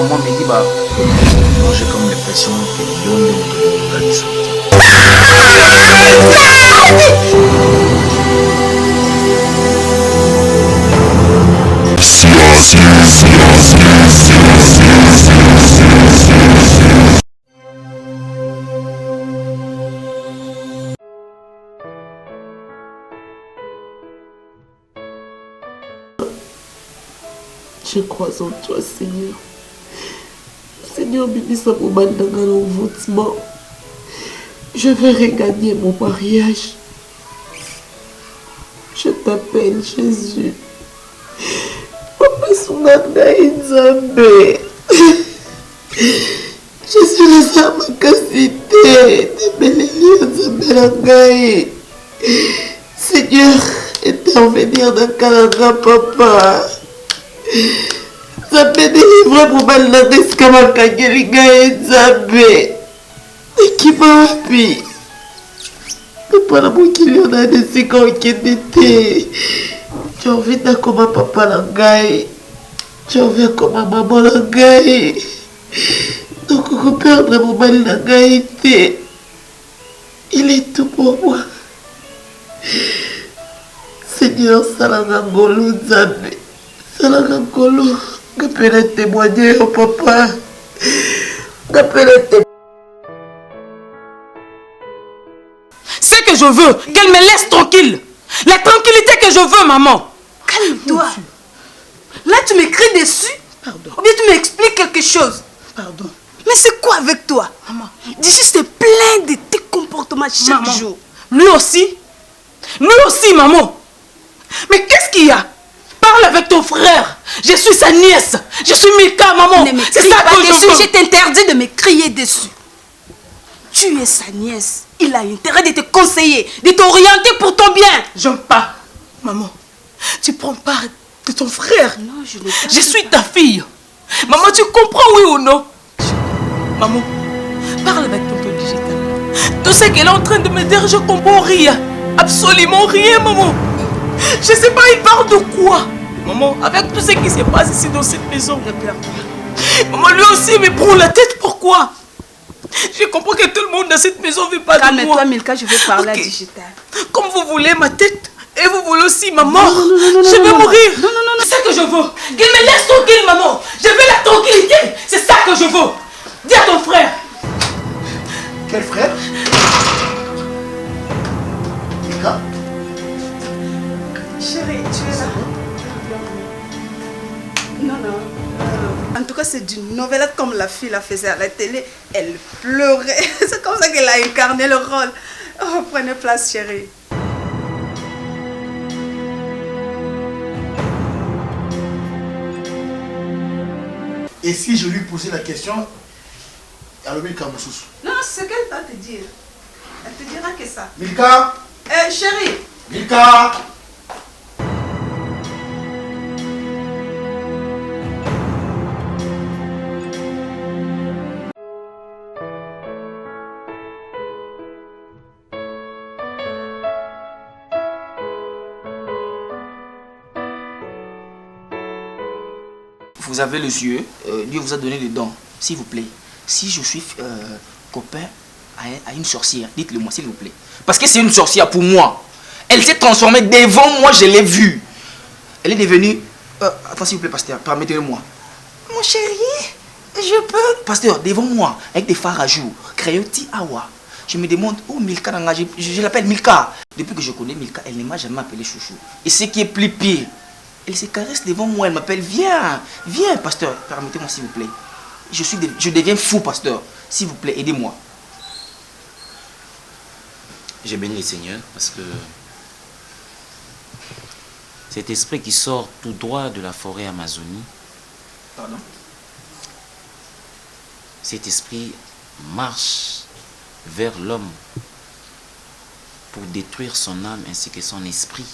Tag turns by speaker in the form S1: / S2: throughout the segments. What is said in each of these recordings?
S1: maman me dit bah moi j'ai comme l'impression que Yondo va le sortir.
S2: Je crois en toi, Seigneur. Seigneur, Bibisa Moubandanga l'envoûtement. Je vais regagner mon mariage. Je t'appelle Jésus. Papa Sunanga Nzambe. Je suis le Samakasité. Tebeleli Nzambe Langai. Seigneur, intervenir dans Kalanga, papa. Ça peut délivrer pour mal risque à Kageriga et Zabé. Et qui m'a appris. Papa, la bouquille, on a des séquences qui étaient. Tu as envie de comme papa Langai. Tu as envie comme maman Langai. Donc, on peut perdre mon mal Langai. Il est tout pour moi. Seigneur, Salangangolo Zabé. Salangangolo. Qu'appelle témoigner au papa. Qu'appelle témoigner.
S3: C'est que je veux qu'elle me laisse tranquille. La tranquillité que je veux, maman.
S4: Calme-toi. Là, tu m'écris dessus.
S3: Pardon.
S4: Ou bien tu m'expliques quelque chose.
S3: Pardon.
S4: Mais c'est quoi avec toi?
S3: Maman.
S4: D'ici, je te plains de tes comportements chaque jour.
S3: Lui aussi? Lui aussi, maman. Mais qu'est-ce qu'il y a? Parle avec ton frère. Je suis sa nièce. Je suis Milka, maman.
S4: C'est ça que je veux. Je t'interdis de me crier dessus. Tu es sa nièce. Il a intérêt de te conseiller, de t'orienter pour ton bien.
S3: J'aime pas. Maman, tu prends part de ton frère.
S4: Non, je n'ai pas.
S3: Je suis ta fille. Maman, tu comprends, oui ou non? Maman, parle avec tonton digital. Tout ce qu'elle est en train de me dire, je comprends rien. Absolument rien, maman. Je sais pas, il parle de quoi? Maman, avec tout ce qui se passe ici dans cette maison.
S4: Ne pleure pas.
S3: Maman, lui aussi me prend la tête. Pourquoi? Je comprends que tout le monde dans cette maison ne veut pas de moi.
S4: Calme-toi, Milka, je vais parler à digital.
S3: Comme vous voulez ma tête, et vous voulez aussi ma mort.
S4: Non,
S3: Je vais mourir.
S4: Non.
S3: C'est ça que je veux. Qu'il me laisse tranquille, maman. Je veux la tranquillité. C'est ça que je veux. Dis à ton frère.
S1: Quel frère? Mika?
S4: Chérie, tu es là? Non. En tout cas, c'est d'une novelette comme la fille la faisait à la télé. Elle pleurait. C'est comme ça qu'elle a incarné le rôle. Oh, prenez place, chérie.
S1: Et si je lui posais la question, alors Milka Moussous.
S4: Non, c'est ce qu'elle va te dire. Elle te dira que ça.
S1: Milka?
S4: Chérie.
S1: Milka? Vous avez les yeux, Dieu vous a donné les dents. S'il vous plaît, si je suis copain à une sorcière, dites-le moi s'il vous plaît. Parce que c'est une sorcière pour moi. Elle s'est transformée devant moi, je l'ai vue. Elle est devenue... attends s'il vous plaît, pasteur, permettez-le-moi. Mon chéri, je peux... Pasteur, devant moi, avec des phares à jour, Crayoti Awa. Je me demande où Milka Nanga, je l'appelle Milka. Depuis que je connais Milka, elle ne m'a jamais appelé chouchou. Et ce qui est plus pire, elle se caresse devant moi, elle m'appelle, viens, pasteur, permettez-moi s'il vous plaît. Je deviens fou, pasteur. S'il vous plaît, aidez-moi.
S5: J'ai béni le Seigneur parce que cet esprit qui sort tout droit de la forêt Amazonie,
S1: Pardon?
S5: cet esprit marche vers l'homme pour détruire son âme ainsi que son esprit.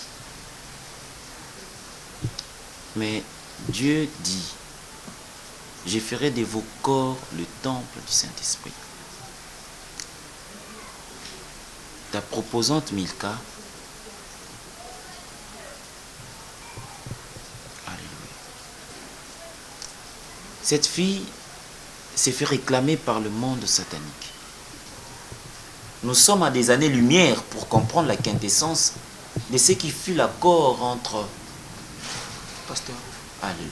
S5: Mais Dieu dit, je ferai de vos corps le temple du Saint-Esprit. Ta proposante Milka, alléluia, Cette fille s'est fait réclamer par le monde satanique. Nous sommes à des années-lumière pour comprendre la quintessence de ce qui fut l'accord entre...
S1: Pasteur,
S5: Alléluia.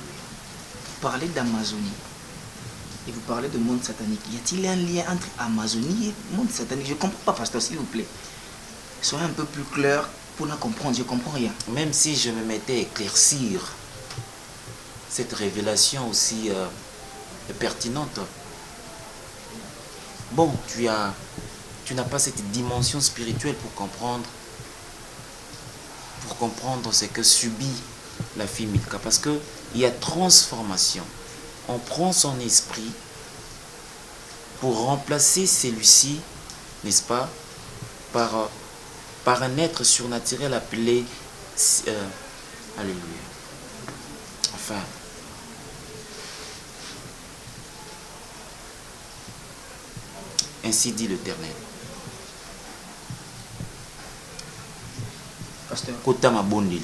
S1: vous parlez d'Amazonie et vous parlez de monde satanique. Y a-t-il un lien entre Amazonie et monde satanique? Je ne comprends pas, pasteur, s'il vous plaît. Soyez un peu plus clair pour la comprendre. Je ne comprends rien.
S5: Même si je me mettais à éclaircir cette révélation aussi pertinente, bon, tu n'as pas cette dimension spirituelle pour comprendre ce que subit la fille Milka, parce que il y a transformation. On prend son esprit pour remplacer celui-ci, n'est-ce pas, par un être surnaturel appelé alléluia. Enfin, ainsi dit l'Éternel.
S1: Pasteur,
S5: Kotama Bondeli.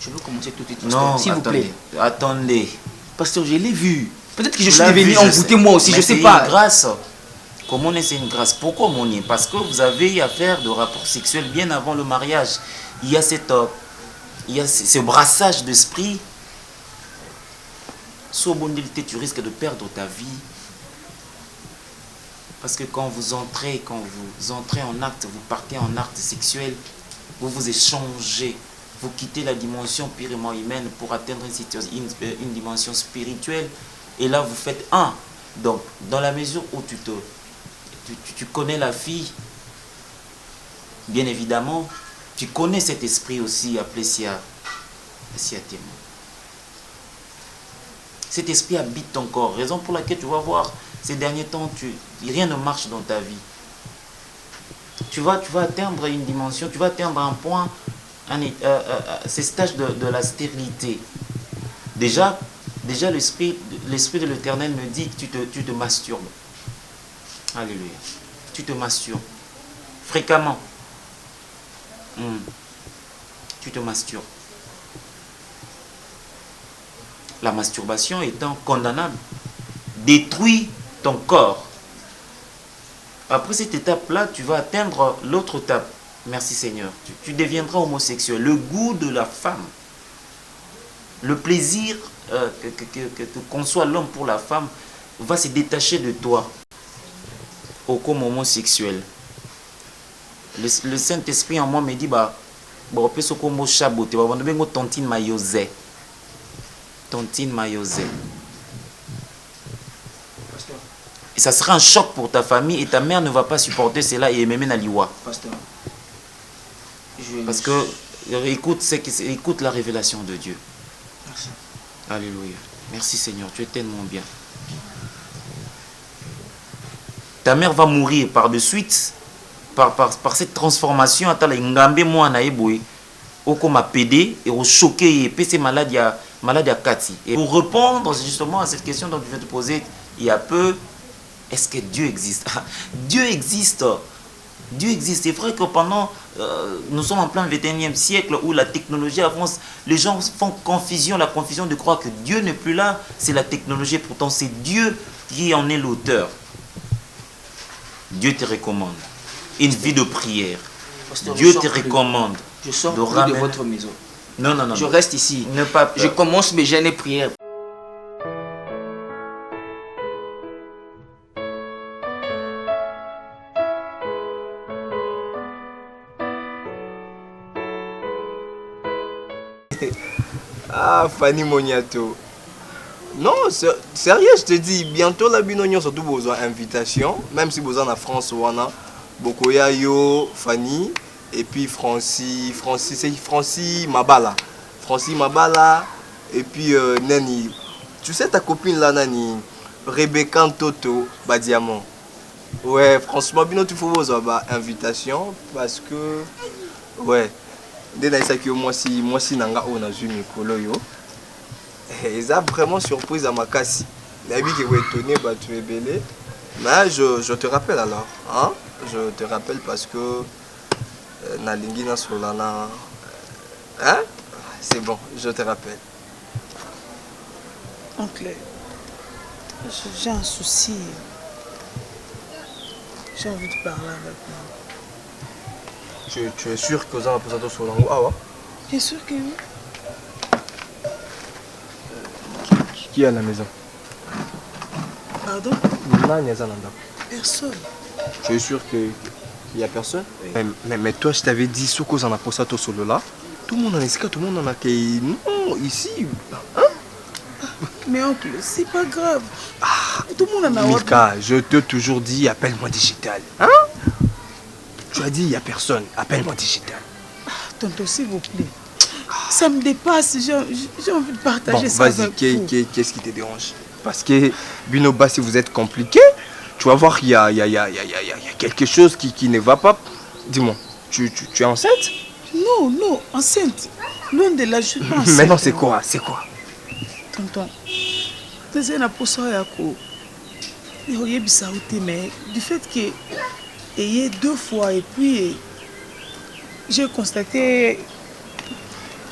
S1: je veux commencer tout de suite.
S5: Non,
S1: S'il vous plaît.
S5: Attendez.
S1: Pasteur, je l'ai vu. Peut-être que je
S5: Tu
S1: suis
S5: l'as
S1: devenu
S5: vu,
S1: envoûté moi aussi,
S5: Mais
S1: je sais
S5: c'est
S1: pas.
S5: une grâce. Comment c'est une grâce? Pourquoi mon est? Parce que vous avez affaire de rapports sexuels bien avant le mariage. Il y a ce brassage d'esprit. Sous Bondeli, tu risques de perdre ta vie. Parce que quand vous entrez en acte, vous partez en acte sexuel, vous vous échangez, vous quittez la dimension purement humaine pour atteindre une dimension spirituelle. Et là, vous faites un. Donc, dans la mesure où tu connais la fille, bien évidemment, tu connais cet esprit aussi appelé Siatema. Cet esprit habite ton corps, raison pour laquelle tu vas voir ces derniers temps, rien ne marche dans ta vie. Tu vas atteindre une dimension, tu vas atteindre un point, ces stages de la stérilité. Déjà l'esprit de l'Éternel me dit que tu te masturbes. Alléluia. Tu te masturbes. Fréquemment. Tu te masturbes. La masturbation étant condamnable, détruit ton corps. Après cette étape-là, tu vas atteindre l'autre étape. Merci Seigneur. Tu deviendras homosexuel. Le goût de la femme, le plaisir que conçoit l'homme pour la femme va se détacher de toi comme homosexuel. Le Saint-Esprit en moi me dit, tontine mayose. Tontine mayose. Et ça sera un choc pour ta famille et ta mère ne va pas supporter cela et même Naliwa.
S1: Pasteur,
S5: parce que écoute la révélation de Dieu.
S1: Merci.
S5: Alléluia. Merci Seigneur, tu es tellement bien. Ta mère va mourir par de suite, par cette transformation. Et au choqué et PC malade à Kati. Et pour répondre justement à cette question dont je vais te poser il y a peu, est-ce que Dieu existe? Dieu existe. Dieu existe. C'est vrai que nous sommes en plein 21e siècle où la technologie avance, les gens font la confusion de croire que Dieu n'est plus là, c'est la technologie. Pourtant, c'est Dieu qui en est l'auteur. Dieu te recommande une vie de prière.
S1: Pasteur,
S5: Dieu te recommande.
S1: Je sors
S5: de
S1: de votre maison.
S5: Non.
S1: Je reste ici. Je commence mes jeûnes et prières.
S6: Ah, Fanny Moniato. Non, sérieux, je te dis, bientôt la binonion, surtout besoin d'invitation, même si vous en avez France ou en a, Bokoya Yo, Fanny, et puis Francis Mabala. Francis Mabala, et puis Nani. Tu sais ta copine là, Nani, Rebecca Toto, Diamant. Ouais, franchement, bien tu faut vos invitation, parce que, ouais. Dès que moi si nanga on a vu Nicolo yo et ça vraiment surprise à ma casse la vie qui va étonner tu es belé mais je te rappelle alors hein je te rappelle parce que na lingina solana hein c'est bon je te rappelle.
S4: Oncle,
S3: J'ai un souci. J'ai envie de parler avec moi.
S6: Tu es sûr que vous avez posé sur l'angle? Ah ouais?
S3: Bien sûr que oui.
S6: Qui est à la maison?
S3: Pardon? Personne.
S6: Tu es sûr qu'il n'y a personne? Oui. Mais toi, je t'avais dit, ce qu'on a posé sur le là, tout le monde en est tout le monde en a qui. Non, ici. Hein?
S3: Mais oncle, c'est pas grave. Tout le monde en a.
S6: Milka, je t'ai toujours dit, appelle-moi digital. Hein? Tu as dit, il n'y a personne, appelle-moi digital.
S3: Tonton, s'il vous plaît. Ça me dépasse, j'ai envie de partager
S6: bon,
S3: ça avec vous.
S6: Vas-y, qu'est-ce qui te dérange? Parce que, Binoba, si vous êtes compliqué, tu vas voir qu'il y a quelque chose qui ne va pas. Dis-moi, tu es enceinte?
S3: Non, enceinte. Loin de là, je suis pas enceinte.
S6: Mais non, c'est quoi? C'est quoi?
S3: Tonton, c'est une poisson yako. Mais du fait que il y a 2 fois et puis j'ai constaté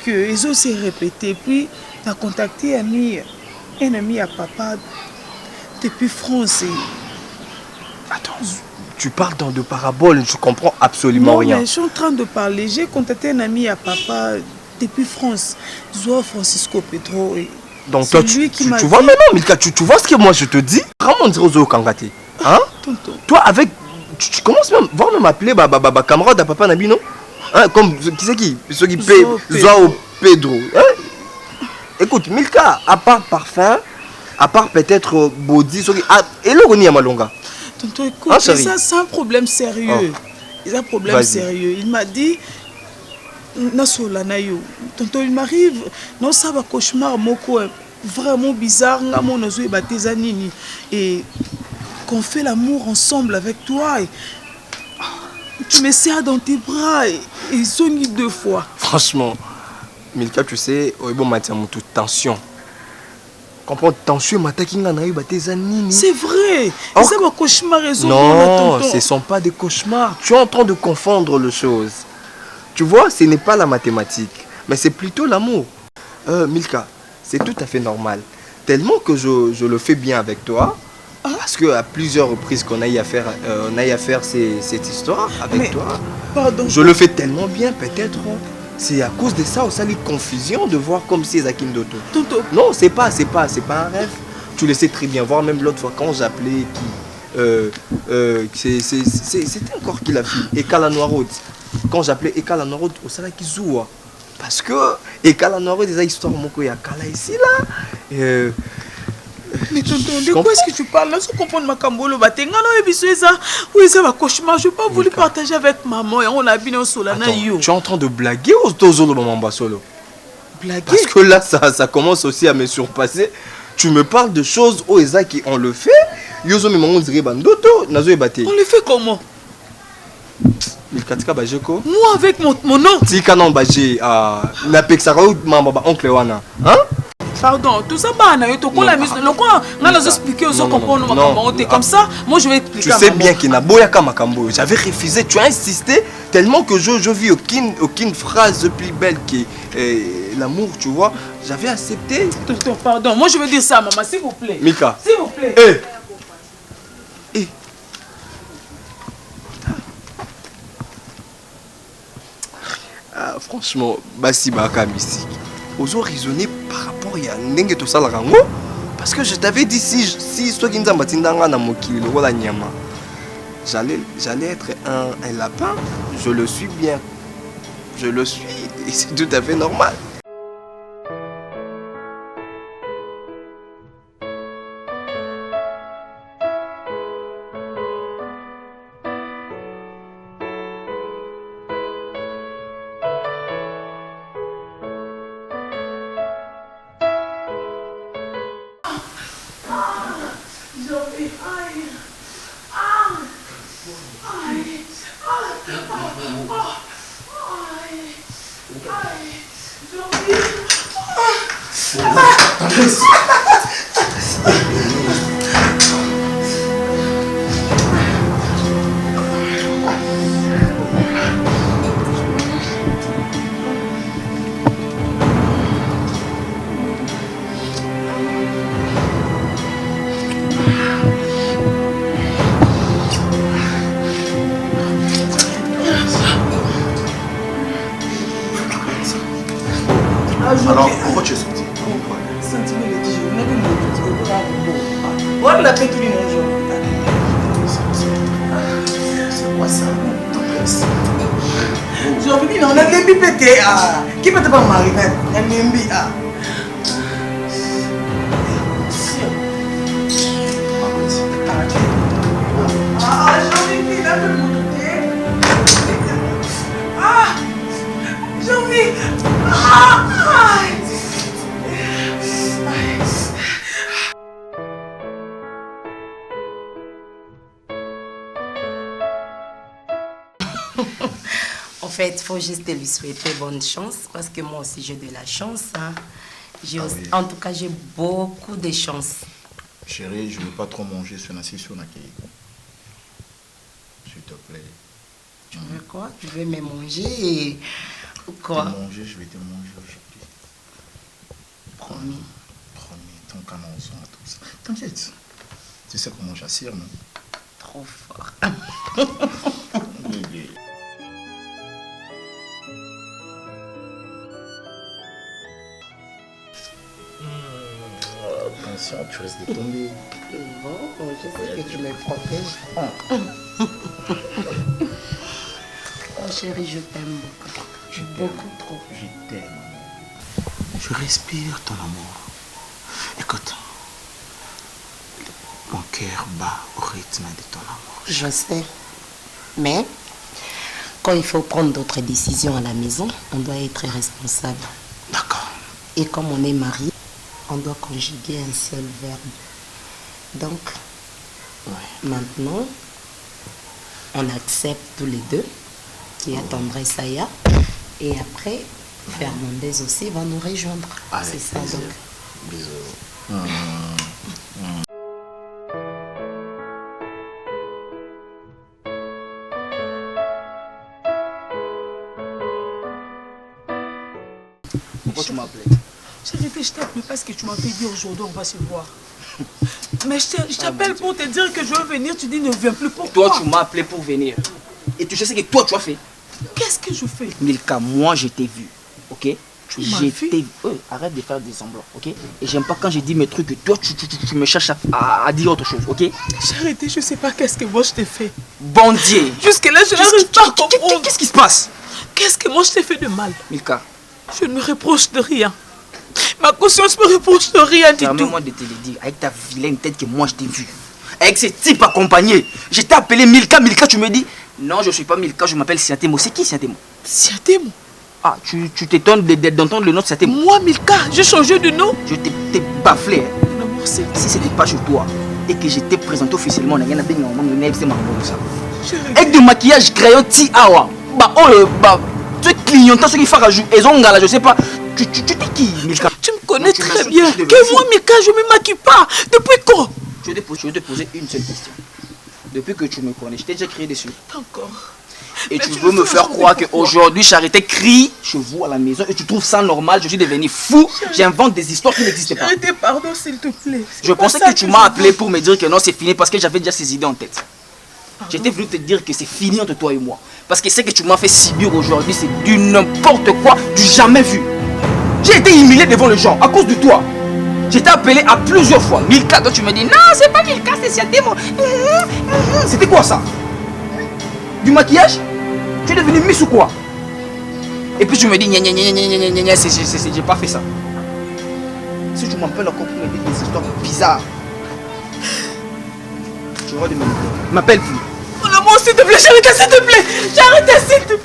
S3: que les autres s'est répété. Puis j'ai contacté un ami à papa depuis France.
S6: Attends, tu parles dans de paraboles, je comprends absolument rien.
S3: Non, mais je suis en train de parler. J'ai contacté un ami à papa depuis France, Zoa Francisco Pedro.
S6: Donc toi, tu vois maintenant, Milka, tu vois ce que moi je te dis? Vraiment dire aux autres Kangate. Hein?
S3: Tonton.
S6: Toi, avec. Tu commences même, voir même m'appeler camarade à papa Nabi, non? Hein? Comme, qui c'est qui? Ceux qui paient Zoa Pedro. Hein? Écoute, Milka, à part parfum, à part peut-être body, et le Roni à Malonga.
S3: Tonton, écoute, ça c'est un problème sérieux. C'est un problème sérieux. Il m'a dit, tonton, il m'arrive, non, ça va cauchemar, moko, vraiment bizarre, et qu'on fait l'amour ensemble avec toi. Et tu me serres dans tes bras et ils sont 2 fois.
S6: Franchement, Milka, tu sais, toute tension. Comprends, tension,
S3: c'est vrai. C'est un cauchemar.
S6: Non, ce ne sont pas des cauchemars. Tu es en train de confondre les choses. Tu vois, ce n'est pas la mathématique, mais c'est plutôt l'amour. Milka, c'est tout à fait normal. Tellement que je le fais bien avec toi. Parce qu'à plusieurs reprises qu'on a eu à faire, cette histoire avec toi.
S3: Pardon.
S6: Je le fais tellement bien, peut-être. C'est à cause de ça aussi les confusions de voir comme si Zakim Doto. Non, c'est pas un rêve. Tu le sais très bien. Voir même l'autre fois quand j'appelais c'était encore qui la fille. Ekala Noirot. Quand j'appelais Ekala Noirot, au Sala Kizoua. Parce que Ekala Noirot, des histoires moko ya Kala ici là.
S3: Mais tonton, de quoi est-ce que tu parles? Là, je comprends ma cambolo. Oui, c'est ma cauchemar. Je n'ai pas voulu partager avec maman. Et on a bien au solana.
S6: Tu es en train de blaguer ou Tozolo maman solo?
S3: Blaguer?
S6: Parce que là, ça commence aussi à me surpasser. Tu me parles de choses où qui on le fait. Yozo me maman dirait bandoto. Nazo ebate.
S3: On le fait comment?
S6: Moi
S3: avec mon nom.
S6: Tika non baje na pexara ou mama oncle wana. Hein?
S3: Pardon, tout ça, la musique. On a expliqué aux autres comprendre comme ça. Moi, je vais expliquer.
S6: Tu sais bien qu'il n'a boya comme Makambo. J'avais refusé. Tu as insisté tellement que je vis aucune phrase plus belle que l'amour, tu vois. J'avais accepté.
S3: Pardon, moi je veux dire ça, maman, s'il vous plaît.
S6: Mika.
S3: S'il vous plaît.
S6: Franchement, basi baka mystique. Ozo raisonner par rapport à ndenge to sala rango parce que je t'avais dit si toi qui nzamba tindanga na mokili lokola nyama j'allais être un lapin. Je le suis bien. Je le suis et c'est tout à fait normal.
S2: Aujourd'hui, on a des bipétés. Qui peut te pas marier? Un mimbi. Jean-Vic, il a fait mon douter. Jean-Vic.
S7: En fait, il faut juste lui souhaiter bonne chance parce que moi aussi j'ai de la chance. Hein.
S8: Oui.
S7: En tout cas, j'ai beaucoup de chance.
S8: Chérie, je ne veux pas trop manger ce nasi sur Naki. S'il te plaît.
S7: Tu veux quoi? Tu veux me manger ou quoi?
S8: Te manger, je vais te manger aujourd'hui.
S7: Promis.
S8: Promis, ton canon à tous. T'inquiète. Tu sais comment j'assire, non?
S7: Trop fort.
S8: Bébé. Attention, tu risques de tomber.
S7: Bon, je sais que tu me protèges. Oh chérie, je t'aime beaucoup. Beaucoup trop.
S8: Je t'aime. Je respire ton amour. Écoute, mon cœur bat au rythme de ton amour.
S7: Je sais. Mais, quand il faut prendre d'autres décisions à la maison, on doit être responsable.
S8: D'accord.
S7: Et comme on est mariés, on doit conjuguer un seul verbe. Donc, maintenant, on accepte tous les deux qu'il y a tendresse Saya. Et après, Fernandez aussi va nous rejoindre. C'est ça
S8: plaisir.
S7: donc.
S8: Bisous.
S1: Pourquoi tu m'as appelé?
S3: Chérie, je t'appelle parce que tu m'avais dit aujourd'hui on va se voir. Mais je t'appelle pour te dire que je veux venir, tu dis ne viens plus. Pourquoi?
S1: Toi, tu m'as appelé pour venir. Et tu sais ce que toi, tu as fait.
S3: Qu'est-ce que je fais?
S1: Milka, moi, je t'ai vu. Ok?
S3: Tu m'as vu?
S1: Arrête de faire des semblants. Ok? Et j'aime pas quand je dis mes trucs que toi, tu me cherches à dire autre chose. Ok?
S3: Chérie, je sais pas qu'est-ce que moi je t'ai fait.
S1: Bon Dieu.
S3: Jusque-là, je n'arrive pas à comprendre.
S1: Qu'est-ce qui se passe?
S3: Qu'est-ce que moi je t'ai fait de mal?
S1: Milka.
S3: Je ne me reproche de rien. Ma conscience me reproche de rien du tout.
S1: Permets-moi de te le dire, avec ta vilaine tête que moi je t'ai vu. Avec ces types accompagnés. Je t'ai appelé Milka, tu me dis non, je suis pas Milka, je m'appelle Siatemo. C'est qui Siatemo?
S3: Siatemo?
S1: Ah, tu t'étonnes d'entendre le nom de Siatemo?
S3: Moi, Milka, j'ai changé de nom.
S1: Je t'ai bafflé.
S3: L'amour, c'est...
S1: Si c'était pas chez toi et que j'étais présenté officiellement, on a rien à dire,
S3: Chérie.
S1: avec du maquillage crayon Ti-Awa. Tu es clignotant, ce qu'il faut rajouter. Et là, je sais pas. Tu t'es qui, Milka?
S3: Tu me connais
S1: Tu
S3: très
S1: m'as
S3: bien.
S1: sauté de
S3: Que
S1: fou.
S3: moi, Milka, je me maquille pas. Depuis quand?
S1: Je vais te poser une seule question. Depuis que tu me connais, je t'ai déjà crié dessus.
S3: Encore.
S1: Et
S3: Mais
S1: tu
S3: tu
S1: veux
S3: le
S1: me
S3: fais
S1: faire
S3: aujourd'hui,
S1: croire
S3: pourquoi?
S1: qu'aujourd'hui, j'arrêtais crie chez vous à la maison et tu trouves ça normal, je suis devenu fou, j'invente des histoires qui n'existent pas.
S3: Arrêtez, pardon, s'il te plaît.
S1: Je pensais que tu m'as appelé pour me dire que non, c'est fini parce que j'avais déjà ces idées en tête. J'étais venu te dire que c'est fini entre toi et moi. Parce que ce que tu m'as fait subir aujourd'hui, c'est du n'importe quoi, du jamais vu. J'ai été humilié devant les gens à cause de toi. J'étais appelé à plusieurs fois. Milka, toi tu me dis non, c'est pas Milka, c'est Siatemo. C'était quoi ça? Du maquillage? Tu es devenu Miss ou quoi? Et puis tu me dis j'ai pas fait ça. Si tu m'appelles encore pour me dire des histoires bizarres, tu auras de m'appelle plus.
S3: Mon amour, s'il te plaît, j'arrête, s'il te plaît. J'arrête, s'il te plaît.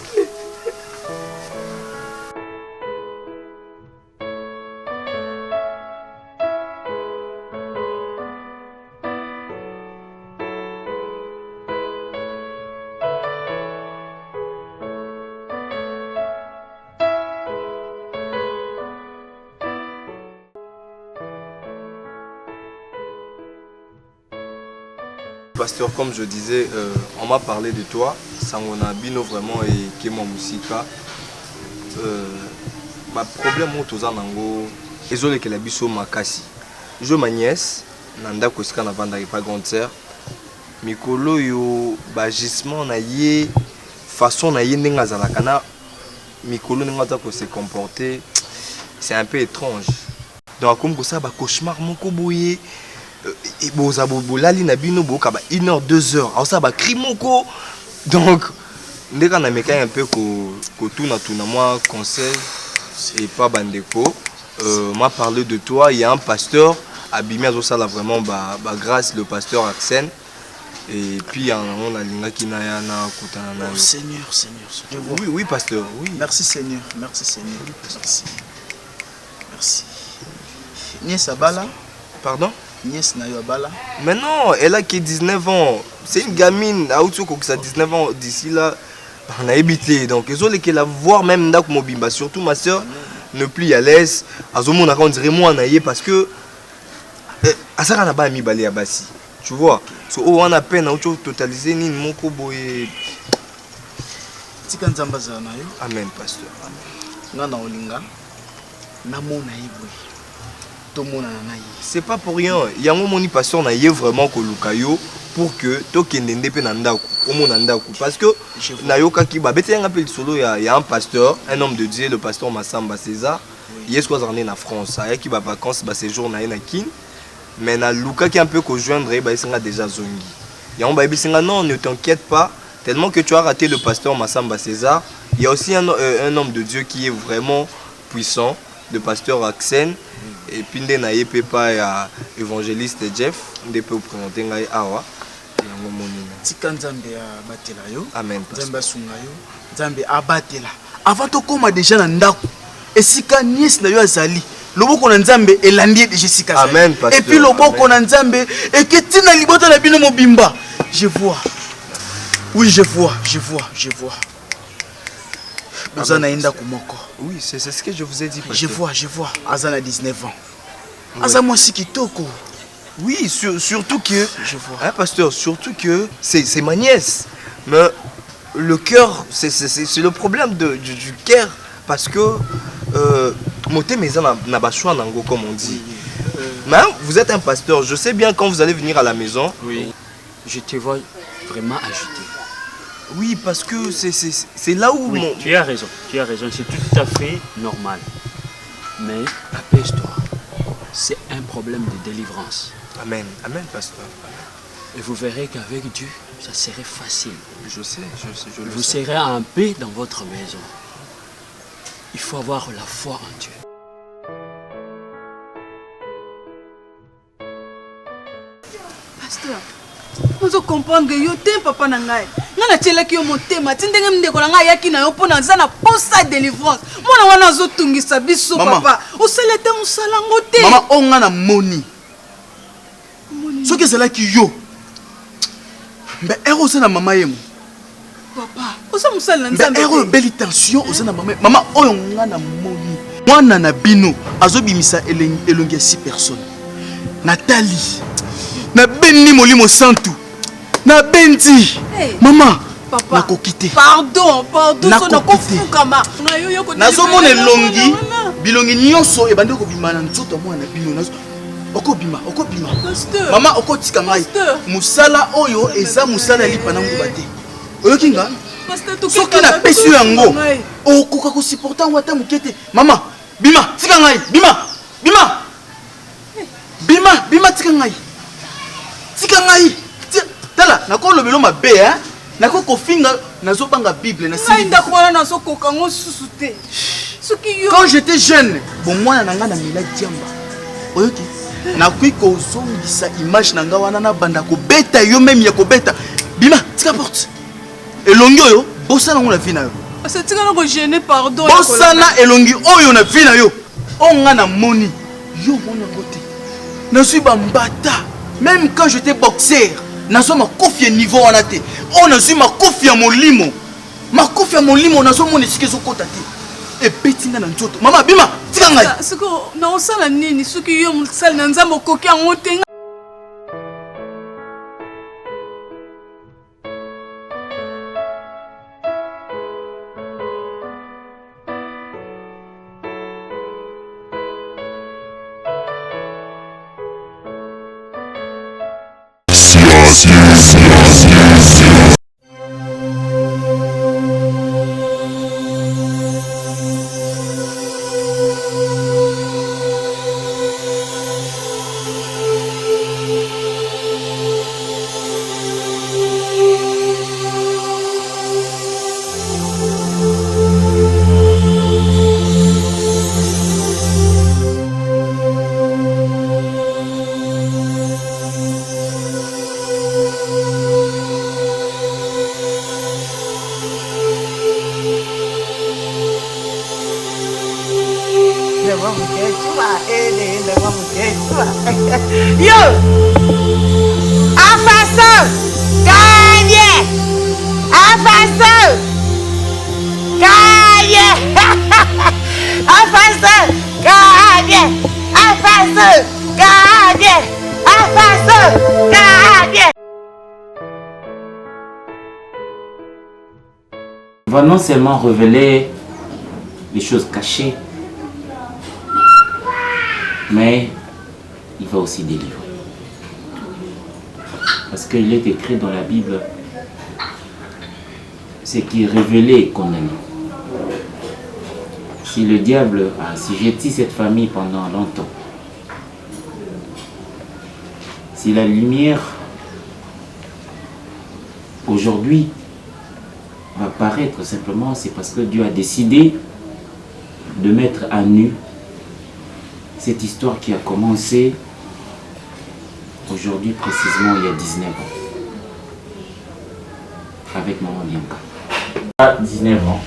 S6: Pasteur, comme je disais, on m'a parlé de toi, Sangona Bino vraiment et Kemo Musika. Ma problème autour nango, ezole que la biso makasi. Je ma nièce, nanda kosika na vanda pas grande sœur. Mikolo yo bagissement na ye façon na ye ndenga zalaka na mikolo ndenga ko se comporter, c'est un peu étrange. Donc comme ça ba cauchemar moko boye. Et boza bolali na bino boka ba 1 heure 2 heures alors ça ba cri moko donc ndeka na meka un peu ko tuna moi conseil et pas bandeko. M'a parlé de toi, il y a un pasteur abîmé à ça là vraiment grâce le pasteur Arsène. Et puis on a linga qui na kutana.
S1: Oh, Seigneur.
S6: Oui pasteur, oui.
S1: Merci Seigneur. Merci. Nièce Abala.
S6: Pardon?
S1: Nièce Nayo Abala.
S6: Mais non, elle a qui 19 ans. C'est une gamine à qui a 19 ans d'ici là. On a habité. Donc ils ont les la voir même dans Mobimba. Surtout ma soeur ne plus à l'aise. Azomo on dirait moi parce que Asara n'a pas mis balé à Bassi. Tu vois? On a peine à totaliser ni mon koboye.
S1: Tika nzamba za nayo.
S6: Amen pasteur.
S1: Nga na olinga. Na mona yebwe. To mona na yi.
S6: C'est pas pour rien. Il y a un moment pasteur na yé vraiment ko lukayo pour que to kendende pe na ndako. Au mon ndako parce que nayoka ki ba bete nga pe solo il y a un pasteur, un homme de Dieu, le pasteur Massamba César. Il est soit en France, il y a qui va vacances ba séjour na kin. Mais na luka qui un peu ko joindre ba isinga déjà zongi. Ya on ba bisinga non, ne t'inquiète pas, tellement que tu as raté le pasteur Massamba César. Il y a aussi un homme de Dieu qui est vraiment puissant, le pasteur Axen. Et puis na yé pas ya évangéliste Jeff, on peut présenter ngai awa.
S1: Tika nzambe abatela yo.
S6: Amen.
S1: Nzambe asunga yo. Nzambe abatela. Avant to koma déjà na ndako. Esika nièce na yo azali. Loboko na nzambe elandi déjà sika.
S6: Amen pasteur.
S1: Et puis loboko na nzambe eketina libota na bino mobimba. Je vois. Oui, je vois. Bozana inda kumoko.
S6: Oui, c'est ce que je vous ai dit
S1: pasteur. Je vois. Azana 19 ans. Azama sikitoko.
S6: Oui, surtout que,
S1: je vois.
S6: Hein, pasteur, surtout que c'est ma nièce. Mais le cœur, c'est le problème du cœur. Parce que, monter mes âmes n'a pas choix, comme on dit. Mais vous êtes un pasteur, je sais bien quand vous allez venir à la maison.
S9: Oui, je te vois vraiment agité.
S6: Oui, parce que c'est là où...
S9: Oui, tu as raison, c'est tout à fait normal. Mais apaise-toi, c'est un problème de délivrance.
S6: Amen, pasteur.
S9: Et vous verrez qu'avec Dieu, ça serait facile.
S6: Je sais.
S9: Vous serez en paix dans votre maison. Il faut avoir la foi en Dieu.
S4: Pasteur, vous comprendre que yo te papa na ngai. Nga na tela ki yo motema, tindenge mndeko na ngai yaki na yo pona nzana posa délivrance. Mona wana zo tungisa biso papa. Oselete musala ngote.
S1: Mama onga na moni. Soki c'est là qui yo. Mais héros c'est na mama yemo.
S4: Papa, osa musala nzambe.
S1: Héros belle tension osa na mama. Mama oyo nga na moni. Mwana na bino azobimisa elongi 6 personnes. Nathalie. Na benni molimo santu. Na bendi.
S4: Hey.
S1: Mama.
S4: Papa.
S1: Na kokite.
S4: Pardon.
S1: Na
S4: So na kofukama. Na yo yo ko.
S1: Nazo mona elongi. Bilongi nyonso ebande ko bimana nzoto mwana bino nazo. Okobima.
S4: Pasteur.
S1: Mama okotika ngai. Musala oyo eza musala lipa na nguba te. Oyoki nga?
S4: Pasteur to
S1: soki na pesi yango. Okoka ko supporter wata mukete. Mama, bima, tika ngai. Bima tika ngai. Tala, nako lobelo mabe hein. Nako kofinga nazo banga Bible na sili.
S4: Nda ko na so kokango susute. Soki yo.
S1: Quand j'étais jeune, bon mwana nanga na mila diamba. Oyoki? Na kui ko zongisa image nanga wana na banda ko beta yo même ya ko beta. Bima, tika porte. Elongi oyo, bosana ngona vina yo.
S4: C'est tika na ko gêner pardon.
S1: Bosana elongi oyo na vina yo. Onga na moni. Yo mona ngote. Na suis bambata. Même quand j'étais boxeur, nazo makofi niveau wana te. On a su makofi ya molimo. Makofi ya molimo nazo mona sikezo kota te. Et betinga na nzoto. Mama bima, tika ngai.
S4: Siko na osala nini soki yo musala na nzambo koki yango te.
S2: Yo! Afasa! Gagne! Afasa! Gagne! Afasa! Gagne! Afasa! Gagne! Afasa! Gagne!
S5: Il va non seulement révéler les choses cachées, mais il va aussi délivrer. Parce qu'il est écrit dans la Bible, ce qui est révélé est condamné. Si le diable a assujetti cette famille pendant longtemps, si la lumière aujourd'hui va paraître simplement, c'est parce que Dieu a décidé de mettre à nu cette histoire qui a commencé aujourd'hui précisément il y a 19 ans avec maman Bianca. À 19 ans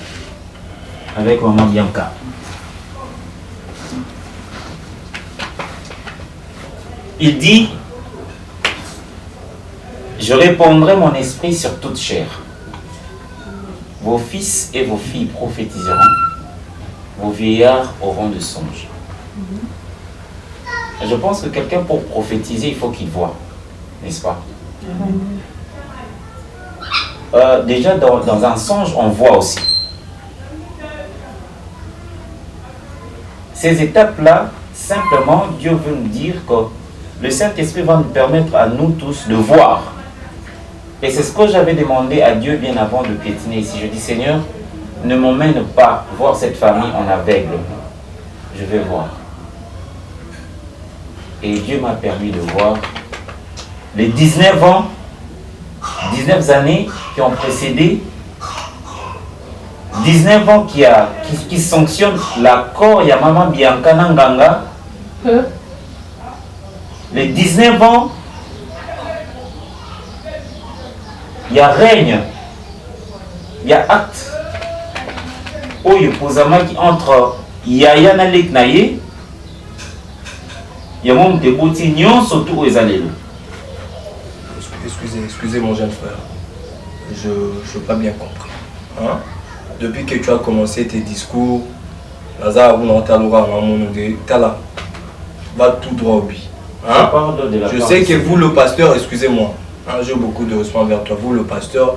S5: avec maman Bianca. Il dit, je répandrai mon esprit sur toute chair. Vos fils et vos filles prophétiseront, vos vieillards auront de songes. Je pense que quelqu'un pour prophétiser, il faut qu'il voie, n'est-ce pas? Déjà dans un songe, on voit aussi. Ces étapes-là, simplement, Dieu veut nous dire que le Saint-Esprit va nous permettre à nous tous de voir. Et c'est ce que j'avais demandé à Dieu bien avant de piétiner ici. Je dis, Seigneur, ne m'emmène pas voir cette famille en aveugle. Je vais voir. Et Dieu m'a permis de voir les 19 ans, 19 années qui ont précédé, 19 ans qui sanctionnent l'accord ya maman Bianca Nanganga, les 19 ans, il y a règne, il y a acte. Oyo pozamaki entre Yaya na Lek Naye, il y a mon débouti nyon surtout aux alléluia.
S6: Excusez mon jeune frère. Je n'ai pas bien compris. Hein? Depuis que tu as commencé tes discours, va tout droit au but. Hein? Je sais que vous, le pasteur, excusez-moi, hein, j'ai beaucoup de respect envers toi. Vous, le pasteur,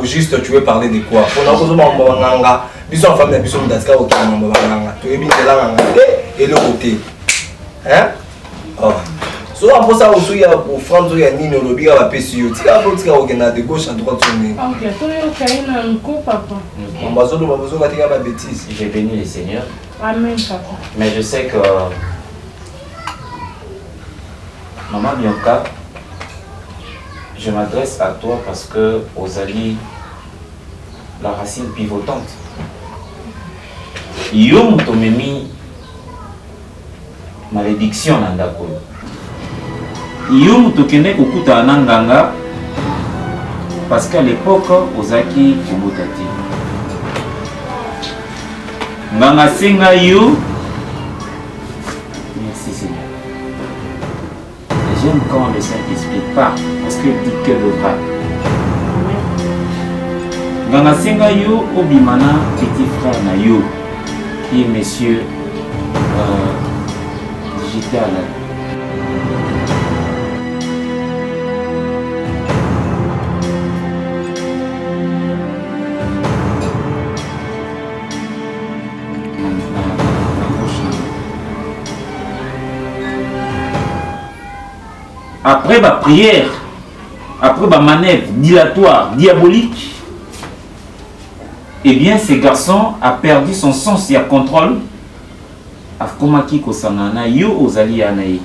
S6: ou juste tu veux parler de quoi? Et le côté. Hein? Oh. So après ça aussi il y a pour France il y a Nino le biga va PCO. Tika faut tika ogena de gauche à droite sur nous.
S10: OK, toi yo kaina nko papa.
S6: On va zo ba tika ba bêtise.
S5: J'ai béni le Seigneur.
S10: Amen papa.
S5: Mais je sais que maman Bianca, je m'adresse à toi parce que Ozali la racine pivotante. Yo mutomemi malédiction na ndako. Yo mutokende kokuta na nganga parce qu'à l'époque ozaki kobotati. Nganga senga yo. Merci Seigneur. J'aime quand le Saint-Esprit parle parce qu'il dit que le vrai. Nganga senga yo obimana petit frère na yo qui est monsieur digital. Après ma prière, après ma manœuvre dilatoire, diabolique, eh bien ce garçon a perdu son sens et à contrôle. Akomaki kosangana yo ozali anaï.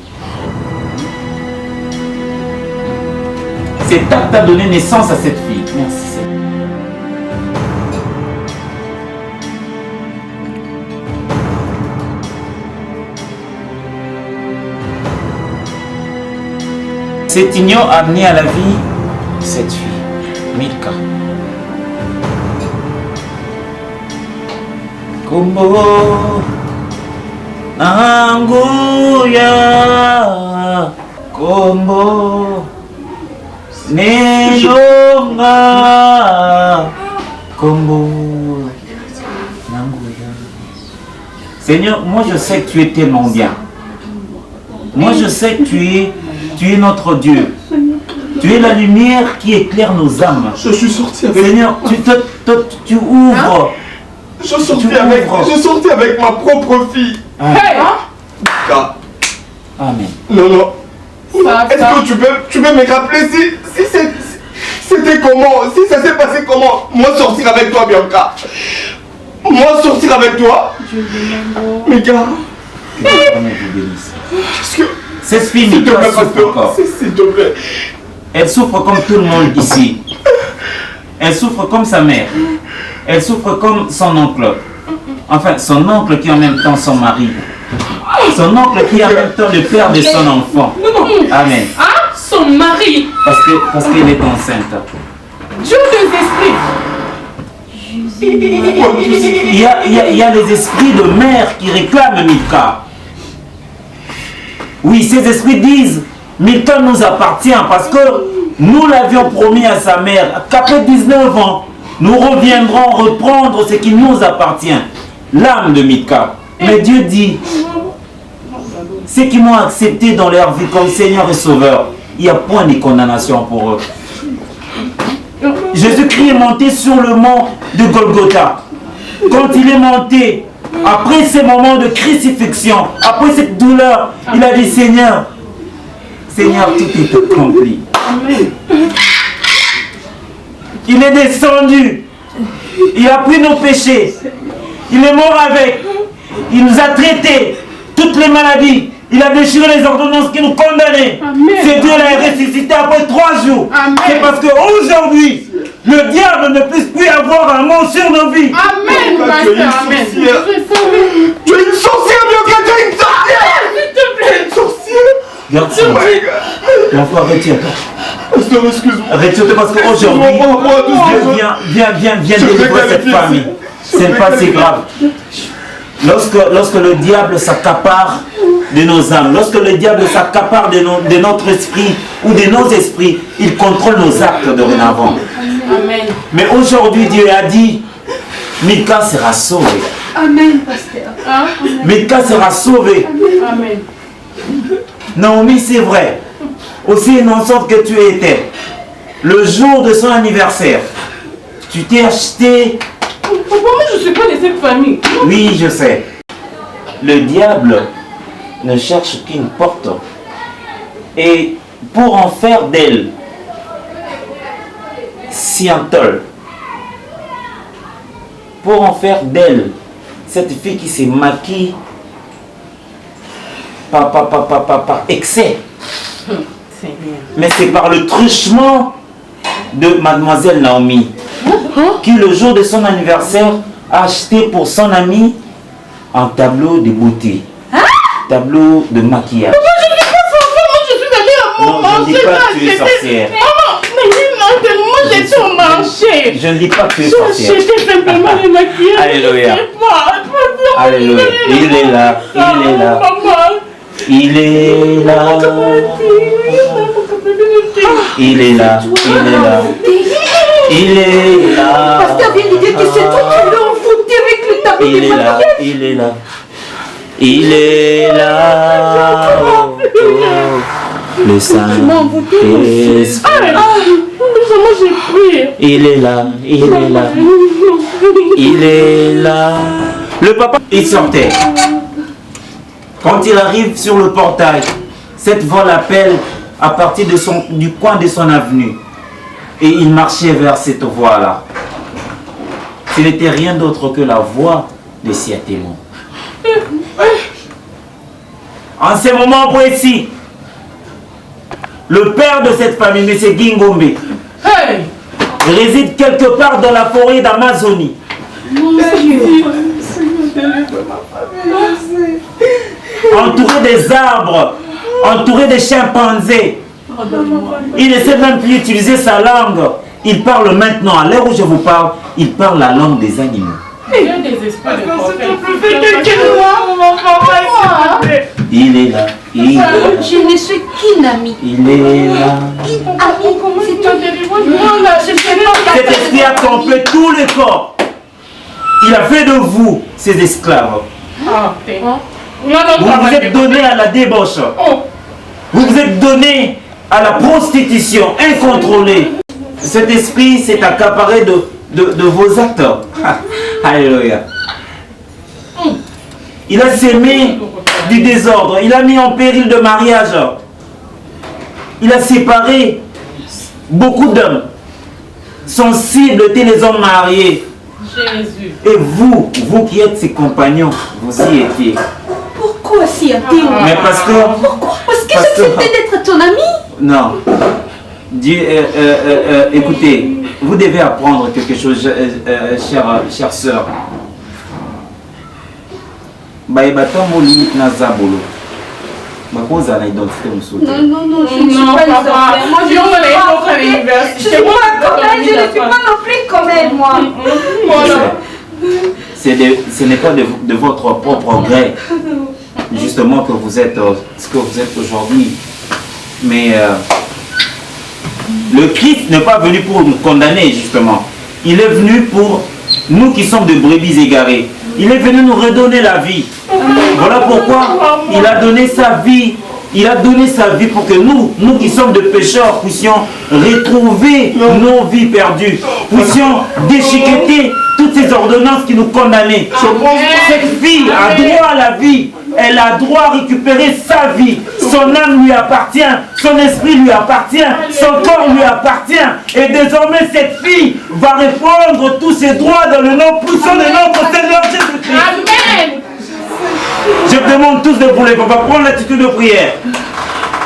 S5: Cet acte a donné naissance à cette fille. Merci Seigneur. Cette union a amené à la vie cette fille, Milka. Kombo Anguya Kombo Nelonga Kombo Nanguya. Seigneur, moi je sais que tu es tellement bien. Moi je sais que tu es notre Dieu. Tu es la lumière qui éclaire nos âmes.
S2: Je suis sorti avec...
S5: Seigneur, tu ouvres.
S2: Je sortais avec ma propre fille.
S5: Hey.
S2: Amen. Non. Est-ce que tu peux me rappeler si c'était comment? Si ça s'est passé comment? Moi sortir avec toi, Bianca. Moi sortir avec toi. Mais gars. Qu'est-ce que...
S5: Cette fille, s'il te plaît,
S2: pasteur. S'il te plaît.
S5: Elle souffre comme tout le monde ici. Elle souffre comme sa mère. Elle souffre comme son oncle. Enfin, son oncle qui est en même temps son mari. Son oncle qui est en même temps le père de son enfant. Amen.
S10: Ah, son mari.
S5: Parce qu'elle est enceinte.
S10: Dieu des esprits.
S5: Il y a les esprits de mère qui réclament Milka. Oui, ces esprits disent Milka nous appartient parce que nous l'avions promis à sa mère qu'après 19 ans, nous reviendrons reprendre ce qui nous appartient, l'âme de Milka. Mais Dieu dit, ceux qui m'ont accepté dans leur vie comme Seigneur et Sauveur, il n'y a point de condamnation pour eux. Jésus-Christ est monté sur le mont de Golgotha. Quand il est monté, après ces moments de crucifixion, après cette douleur, il a dit Seigneur, Seigneur, tout est accompli.
S10: Amen.
S5: Il est descendu. Il a pris nos péchés. Il est mort avec. Il nous a traités toutes les maladies. Il a déchiré les ordonnances qui nous condamnaient. C'est Dieu l'a ressuscité après 3 jours. C'est parce qu'aujourd'hui, le diable ne puisse plus avoir un mot sur nos vies.
S10: Amen, pasteur. Amen.
S2: Tu es une sorcière, Bianca, tu es une sorcière.
S10: S'il te plaît.
S2: Une sorcière.
S5: Regarde ça. Mon frère, retire-toi.
S2: Pasteur, excuse-moi.
S5: Retire-toi parce qu'aujourd'hui, Dieu vient délivrer cette famille. Ce n'est pas si grave. Lorsque le diable s'accapare de nos âmes, lorsque le diable s'accapare de notre esprit ou de nos esprits, il contrôle nos actes dorénavant.
S10: Amen.
S5: Mais aujourd'hui, Dieu a dit, Milka sera sauvée.
S10: Amen, pasteur.
S5: Milka sera sauvée.
S10: Amen.
S5: Naomi, c'est vrai, aussi innocente que tu étais, le jour de son anniversaire, tu t'es acheté...
S10: Pourquoi moi je ne suis pas de cette famille?
S5: Oui, je sais. Le diable ne cherche qu'une porte. Et pour en faire d'elle, Siantol, pour en faire d'elle, cette fille qui se maquille par excès. Mais c'est par le truchement de mademoiselle Naomi, qui le jour de son anniversaire a acheté pour son ami un tableau de beauté, tableau de maquillage.
S10: Moi je ne suis pas sorcière, moi je suis allée à mon marché.
S5: Non, je ne dis pas que tu es sorcière.
S10: Maman, mais moi j'étais au marché.
S5: Je ne dis pas que tu es sorcière.
S10: J'étais simplement le maquillage.
S5: Alléluia. Alléluia. Il est là, il est là. Il est là. Il est là, il est là. Il est là.
S10: Pasteur vient de dire que c'est toi qui l'as envoûté avec le tableau de maquillage.
S5: Il est là. Il est là. Oh, le Saint-Esprit.
S10: J'ai pris.
S5: Il est là, il est là. Il est là. Le papa, il sortait. Quand il arrive sur le portail, cette voix l'appelle à partir du coin de son avenue. Et il marchait vers cette voie-là. Ce n'était rien d'autre que la voix de Siatémon. En ce moment précis, le père de cette famille, M. Gingombe, réside quelque part dans la forêt d'Amazonie. Entouré des arbres, entouré des chimpanzés. Il ne sait même plus utiliser sa langue. Il parle maintenant, à l'heure où je vous parle, il parle la langue des animaux.
S10: Il y a des esprits de prophète.
S5: Il est là. Il est là.
S10: Je ne suis qu'une amie.
S5: Il est là.
S10: Amie, c'est toi je sais pas.
S5: Cet esprit a trompé tous les corps. Il a fait de vous ses esclaves. Vous vous êtes donné à la débauche. Vous vous êtes donné à la prostitution incontrôlée. Cet esprit s'est accaparé de vos actes. Alléluia. Il a sémé du désordre. Il a mis en péril de mariage. Il a séparé beaucoup d'hommes. Son cible était les hommes mariés.
S10: Jésus.
S5: Et vous qui êtes ses compagnons, vous y étiez.
S10: Pourquoi si a-t-il?
S5: Mais parce que...
S10: Pourquoi? Parce que j'acceptais d'être ton ami?
S5: Non. Dieu, écoutez, vous devez apprendre quelque chose, chère sœur. Baebatamoli nazabolo. Bakoza na identité musuti.
S10: Non, je ne suis pas une sorcière. Moi, je ne suis pas non plus comme elle, moi.
S5: Ce n'est pas de votre propre gré, justement, que vous êtes ce que vous êtes aujourd'hui. Mais le Christ n'est pas venu pour nous condamner, justement. Il est venu pour nous qui sommes de brebis égarées. Il est venu nous redonner la vie. Voilà pourquoi il a donné sa vie. Il a donné sa vie pour que nous qui sommes de pécheurs, puissions retrouver nos vies perdues. Puissions déchiqueter toutes ces ordonnances qui nous condamnaient. Cette fille a droit à la vie. Elle a droit à récupérer sa vie. Son âme lui appartient. Son esprit lui appartient. Son corps lui appartient. Et désormais, cette fille va répondre tous ses droits dans le nom puissant de notre Seigneur Jésus-Christ.
S10: Amen.
S5: Je demande tous de vous, les papas, prendre l'attitude de prière.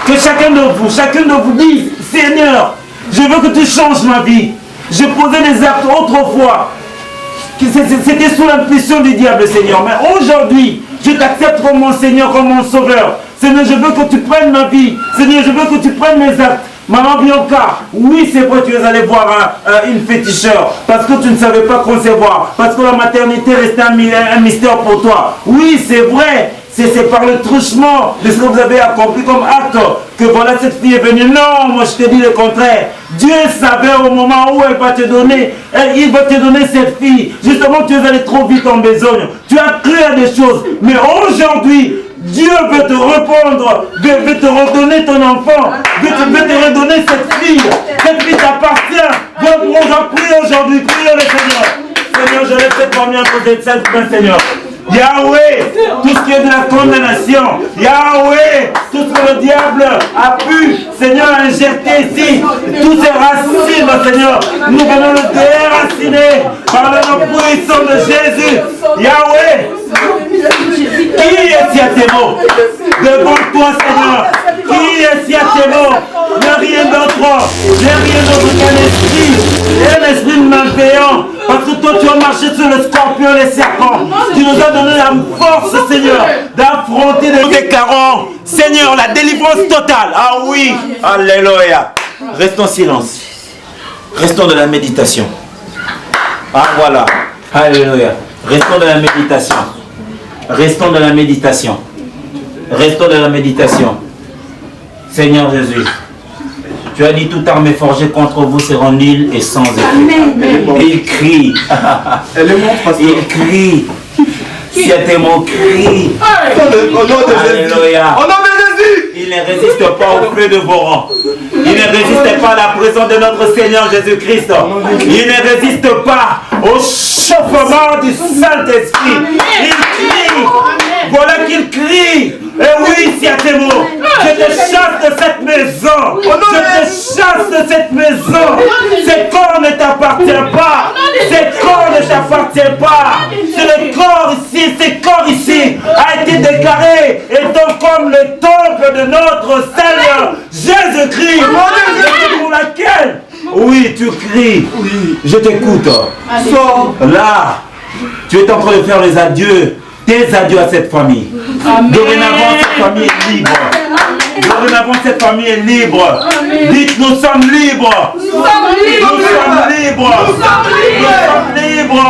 S5: Que chacun de vous dise, Seigneur, je veux que tu changes ma vie. Je posais des actes autrefois. C'était sous l'impulsion du diable, Seigneur. Mais aujourd'hui, je t'accepte comme mon Seigneur, comme mon Sauveur. Seigneur, je veux que tu prennes ma vie. Seigneur, je veux que tu prennes mes actes. Maman Bianca, oui c'est vrai, tu es allé voir une féticheur parce que tu ne savais pas concevoir, parce que la maternité restait un mystère pour toi. Oui c'est vrai, c'est par le truchement de ce que vous avez accompli comme acte que voilà cette fille est venue. Non, moi je te dis le contraire. Dieu savait au moment où elle va te donner, il va te donner cette fille. Justement tu es allé trop vite en besogne, tu as cru à des choses, mais aujourd'hui Dieu veut te répondre, veut te redonner ton enfant, veut te redonner cette fille. Cette fille t'appartient. Donc on va prier aujourd'hui, priez le Seigneur. Seigneur, je l'ai fait combien pour cette sainte main, Seigneur. Yahweh, tout ce qui est de la condamnation, Yahweh, tout ce que le diable a pu, Seigneur, injecter ici, toutes ces racines, Seigneur, nous venons le déraciner par le nom puissant de Jésus. Yahweh, qui est ici à tes mots? Devant toi, Seigneur, qui est ici à tes mots? Il n'y a rien d'autre, qu'un esprit malveillant. Parce que toi tu as marché sur le scorpion et les serpents. Tu nous as donné la force, Seigneur, d'affronter les carons. Seigneur, la délivrance totale. Ah oui, alléluia. Restons en silence. Restons dans la méditation. Ah voilà, alléluia. Restons dans la méditation. Restons dans la méditation. Restons dans la méditation. Seigneur Jésus, tu as dit toute arme forgée contre vous sera nulle et sans effet. Et il crie. Il crie. Si à tes mots, crie. Alléluia. Il ne résiste pas au feu de vos rangs. Il ne résiste pas à la présence de notre Seigneur Jésus-Christ. Il ne résiste pas au chauffement du Saint-Esprit. Il crie. Voilà qu'il crie. Et oui, si à tes mots, je te chasse de cette maison. Je te chasse de cette maison. Ce corps ne t'appartient pas. Ce corps ne t'appartient pas. C'est le corps ici, ce corps ici a été déclaré étant comme le temple de notre Seigneur Jésus-Christ. Pour laquelle, oui, tu cries. Je t'écoute. Là, tu es en train de faire les adieux. Tes adieux à cette famille. Dorénavant, cette famille est libre.
S11: Dorénavant, cette famille est libre. Dites, nous sommes libres. Nous sommes libres. Nous sommes libres. Nous sommes libres.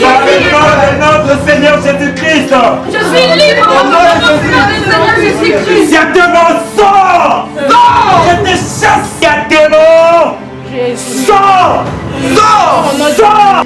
S11: Par le nom de notre Seigneur Jésus-Christ.
S10: Je suis libre. Au nom de notre Seigneur Jésus-Christ.
S11: Il y a démon, sors. Je te chasse. Il y a démon. Sors. Sors.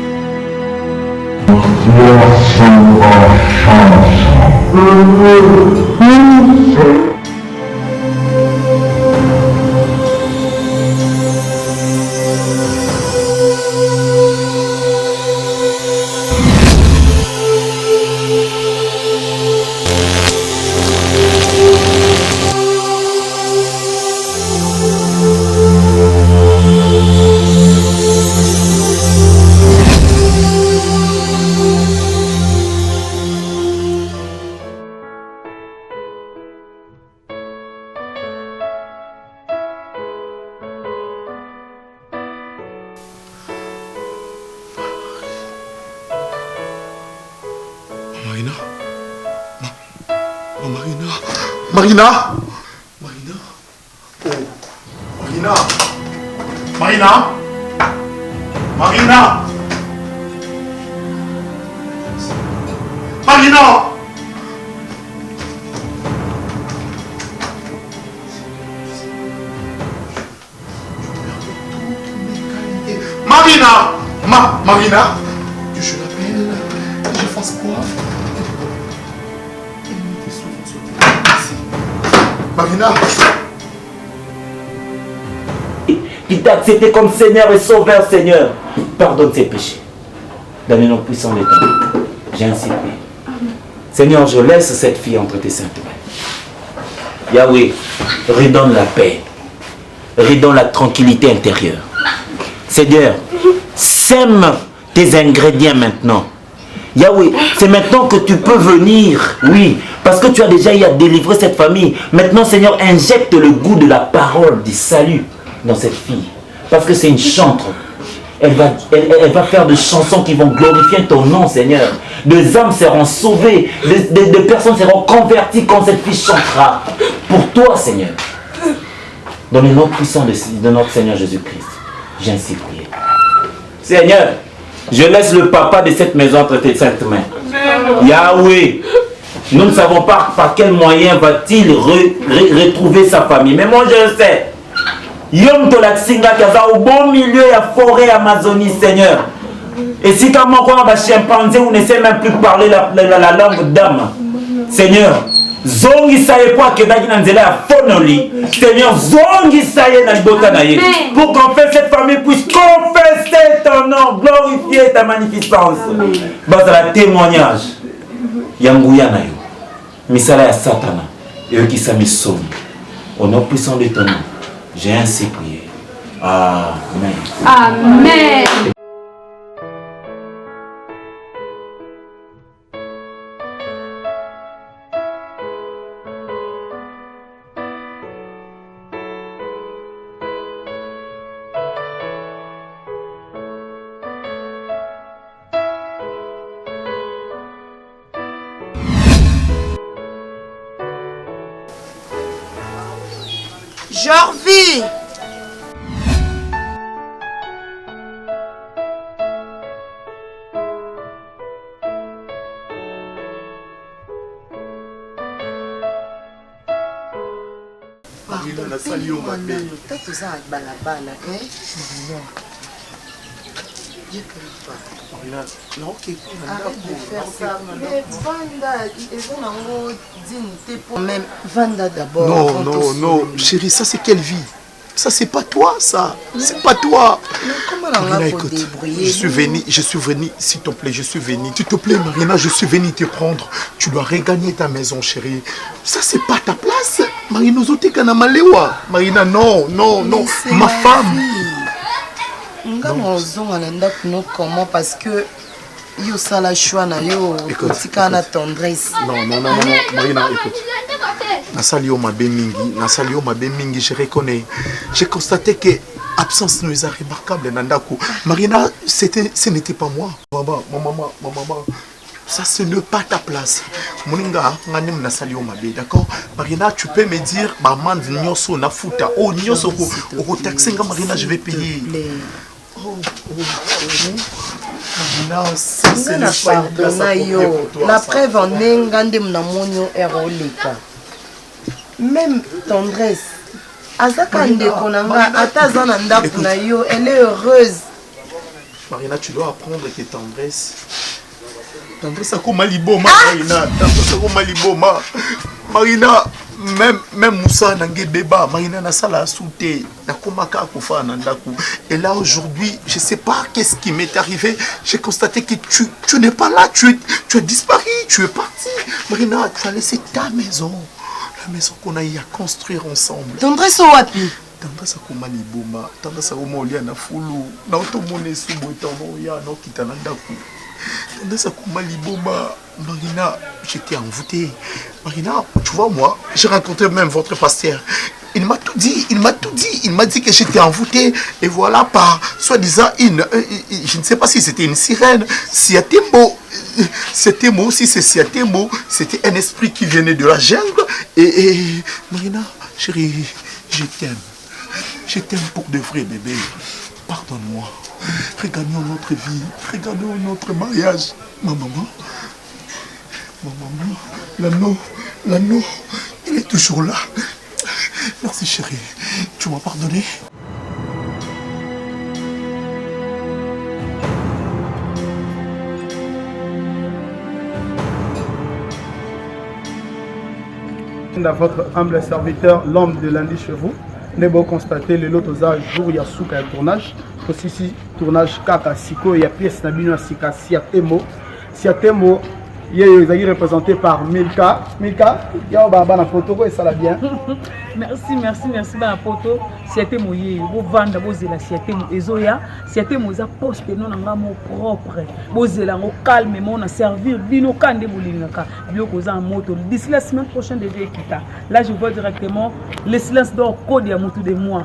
S8: Marina. Marina. Oh. Marina. Marina. Marina. Marina. Marina. Marina. Je l'appelle. Je fasse quoi? Marina.
S5: Qui t'a accepté comme Seigneur et Sauveur, Seigneur. Pardonne ses péchés. Dans le nom puissant des temps, j'ai ainsi prié. Seigneur, je laisse cette fille entre tes saintes mains. Yahweh, redonne la paix. Redonne la tranquillité intérieure. Seigneur, sème tes ingrédients maintenant. Yahweh, c'est maintenant que tu peux venir, oui, parce que tu as déjà eu à délivrer cette famille. Maintenant, Seigneur, injecte le goût de la parole, du salut dans cette fille. Parce que c'est une chantre. Elle va faire des chansons qui vont glorifier ton nom, Seigneur. Des âmes seront sauvées, des personnes seront converties quand cette fille chantera. Pour toi, Seigneur. Dans le nom puissant de notre Seigneur Jésus-Christ, j'ai ainsi prié. Seigneur, je laisse le papa de cette maison entre tes saintes mains. Yahweh, nous ne savons pas par quel moyen va-t-il retrouver sa famille. Mais moi je le sais. Yom Tolaksinga Kaza au bon milieu de la forêt Amazonie, Seigneur. Et si comme on a un chimpanzé, on ne sait même plus parler la langue d'âme. Seigneur, zongi saye pour que dans la fonoli. Seigneur, zongi saye na libota na ye. Pour qu'en fait cette famille puisse confesser ton nom, glorifier ta magnificence. Bas la témoignage. Yangouya na yo. Misala ya Satana. Et qui s'amisomi. Au nom puissant de ton nom, j'ai ainsi prié. Amen.
S10: Amen.
S2: Jorvi! Vanda d'abord.
S8: Non, non, non, chérie, ça c'est quelle vie? Ça c'est pas toi, ça. C'est pas toi. Marina, écoute, je suis venu, s'il te plaît, je suis venu. S'il te plaît, Marina, je suis venu te prendre. Tu dois regagner ta maison, chérie. Ça c'est pas ta place. Marina, Marina, non, non, non, ma femme.
S2: Comment? Parce que yo sala choix na yo kotika na tendresse.
S8: Non, non, non, non, Marina, écoute. Nasalio mabe mingi, je reconnais. J'ai constaté que l'absence nous est remarquable, Nandaku. Marina, ce n'était pas moi. Ma maman. Ça, ce n'est pas ta place. Moninga, nganim na sali o mabe, d'accord? Marina, tu peux me dire, maman, nyoso na futa. Oh, nyoso, au taxi, Marina, je vais payer. Oh. Marina, ça, c'est le choix.
S7: La preuve en est, ngandem na monyo eroleka. Même tendresse. Azaka ndeko nanga, ata zana ndaku na yo, elle est heureuse.
S8: Marina, tu dois apprendre que tendresse. Tendresse à comme Maliboma, Marina. Tendresse à comme Maliboma. Marina, même Moussa Nangé Beba, Marina n'a pas la souté. Et là aujourd'hui, je ne sais pas qu'est-ce qui m'est arrivé. J'ai constaté que tu n'es pas là. Tu as disparu, tu es parti. Marina, tu as laissé ta maison. La maison qu'on a eu à construire ensemble.
S7: Tendresse au wapi?
S8: Tendresse à comme Maliboma. Tendresse à comme Oliana Foulou. Naotomone Subo Etano Ya no Kitanandaku. Tendresse à comme Maliboma. Marina, j'étais envoûté. Marina, tu vois, moi, j'ai rencontré même votre pasteur. Il m'a tout dit, il m'a dit que j'étais envoûté. Et voilà, par soi-disant, je ne sais pas si c'était une sirène, Siatemo, si c'est Siatemo, c'était un esprit qui venait de la jungle. Et Marina, chérie, je t'aime. Je t'aime pour de vrai, bébé. Pardonne-moi. Regardons notre vie, regardons notre mariage. Ma maman. L'anneau, il est toujours là. Merci chérie, tu m'as pardonné.
S12: À votre humble serviteur, l'homme de lundi chez vous. N'est beau constater le lot aux âges jour il y a souka tournage. Aussi si tournage kaka siko il y a pièce nabino sika siatemo. Il est représenté par Milka. Milka, il y a une photo, ça la bien.
S13: Merci, la photo. C'était mon yé, vous vendez, vous êtes là, c'était mon ezoya, c'était mon poste, non, mon propre. Vous êtes là, au calme, on a servi, bino kande boulingaka, bio koza en moto. D'ici la semaine prochaine, de Kita. Là, je vois directement le silence d'or code à moto de moi.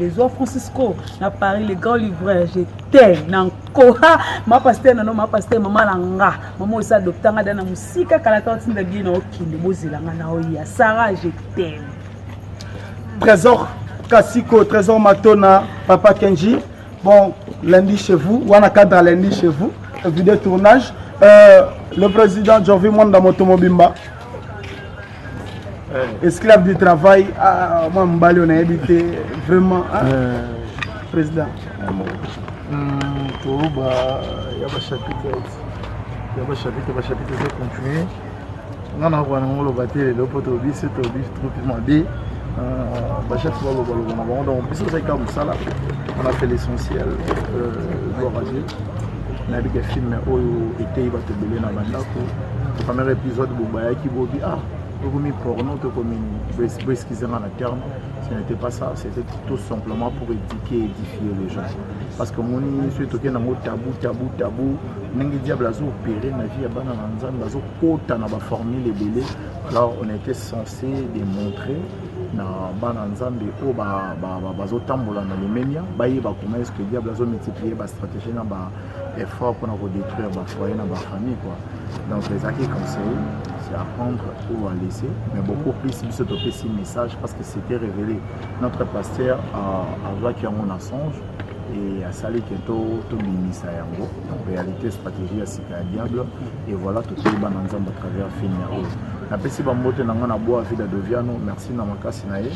S13: Les autres Francisco, à Paris, les grands livreurs, je t'aime, nankoha, ma pasteur, non, ma pasteur, maman langa, maman aussi adoptée, dans la musique, quand la tante de bien au kinde, vous êtes là, na Sarah, je t'aime.
S12: Trésor Kassiko, Trésor Matona, Papa Kenji. Bon, lundi chez vous, ou on a cadre lundi chez vous, vidéo tournage. Le président Jovi Mwanda Motomobimba, esclave du travail, moi Mbali on a habité vraiment, président.
S14: Il y a un chapitre, c'est continuer. On a un bâti, le poteau, c'est au bif, trop demandé. On a fait l'essentiel, gloire à Dieu. On a vu que film était le premier épisode de porno, ce n'était pas ça, c'était tout simplement pour éduquer et édifier les gens. Parce que mon suis toqué dans le tabou, n'engi diable azo opéré na vie abana nanzan azo kota na ba formule belé. Alors on était censé démontrer na bana nzambe o bazo tambola na lemenia bayeba comment est-ce que diable azo multiplier ba stratégie na ba effort pour détruire ba foyer na ba famille quoi. Donc les acquis conseils c'est à prendre ou à laisser, mais beaucoup plus si ce petit message parce que c'était révélé. Notre pasteur a vu qu'il y a un mensonge et a salé que tout ministre yango. En réalité stratégie à Sika diable et voilà tout le monde ensemble à travers film. Na pesi ba mbote na ngana boa vida doviano merci na makasi na ye.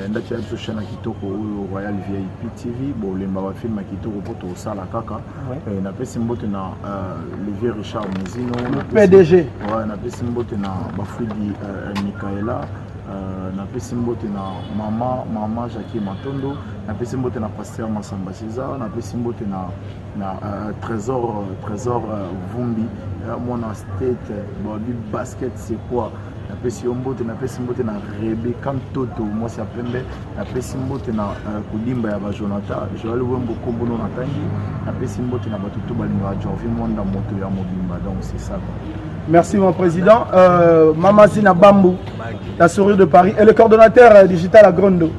S14: Ndati ya chaîne kitoko Royal VIP TV bo lemba wa film kitoko poto sala kaka. Na pesi mbote na Olivier Richard Muzino
S12: PDG.
S14: Ouais na pesi mbote na Bafudi Mikaela. Na pesi mbote na mama Jackie Matondo, na pesi mbote na pasteur Massamba César, na pesi mbote na trésor Vumbi, mon state body basket c'est quoi? Na pesi mbote na Rebecca Toto, moi c'est Pembe, na pesi mbote na Kudimba ya ba Jonathan, Joël Wembo Kombono na Tangi, na pesi mbote na batutu balinga Jovi Monda moto ya Mobimba, donc c'est ça.
S12: Merci mon président. Mamazina Bambou, la souris de Paris, et le coordonnateur digital à Grondo.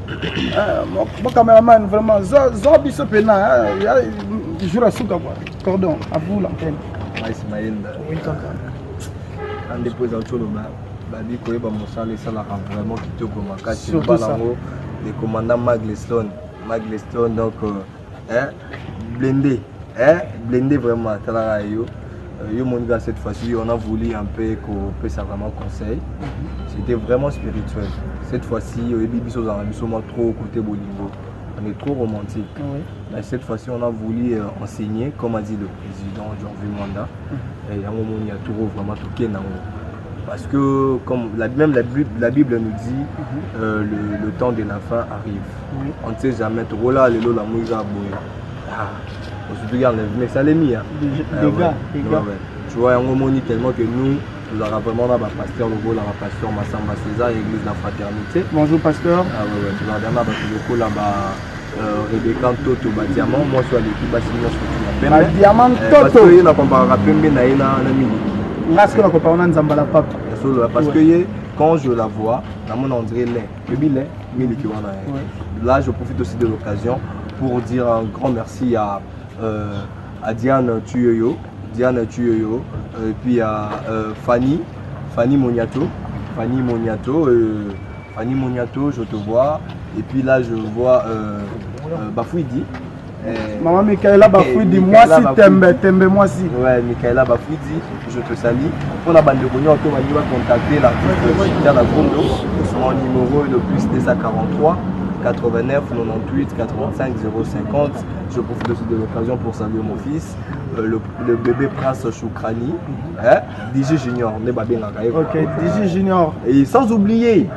S12: Mon caméraman, vraiment, Zobi ce pena, il joue à Souka, cordon, à vous l'antenne.
S6: Ismaël.
S12: Oui, kaka.
S6: En déposant tout le bas. Babi koyeba mosala esalaka vraiment kitoko makasi
S12: Surtout ça.
S6: le commandant Magleston donc blindé vraiment talaka yo Monica cette fois-ci on a voulu un peu que ça vraiment conseil. C'était vraiment spirituel cette fois-ci biso trop côté bolingo. On est trop romantique. Oui. Mais cette fois-ci, on a voulu enseigner, comme a dit le président Jean-Louis Mwanda, et il y a un moment où il y a tout vraiment tout parce que comme la Bible nous dit, le temps de la fin arrive. Oui. On ne sait jamais. Trop là, les lots la mouille à bouillir. Mais ça l'est mis.
S12: Des gars.
S6: Tu vois, il y a un moment tellement que nous avons vraiment là, pasteur Logo, là, pasteur Massamba César, église de la fraternité.
S12: Bonjour pasteur.
S6: Ah ouais, tu vas bien là, Rebecca Toto, Diamant, moi je suis à l'équipe,
S12: c'est Diamant Toto.
S6: Parce que na comparera Pembe na mini.
S12: Parce que la comparera Nzambala Papa.
S6: Parce que quand je la vois, on dirait lait, là je profite aussi de l'occasion pour dire un grand merci à Diane Tuyoyo, et puis à Fanny Moniato, je te vois. Et puis là, je vois Bafouidi.
S12: Maman Michaela Bafouidi, moi si Tembe, moi si.
S6: Ouais, Michaela Bafouidi, je te salue. On a bandé on va contacter l'artiste Chita Lagondo. Mon numéro est le plus 243 89 98 85 050. Je profite aussi de l'occasion pour saluer mon fils, le bébé Prince Choukrani, DJ Junior,
S12: ok, DJ Junior.
S6: Et sans oublier,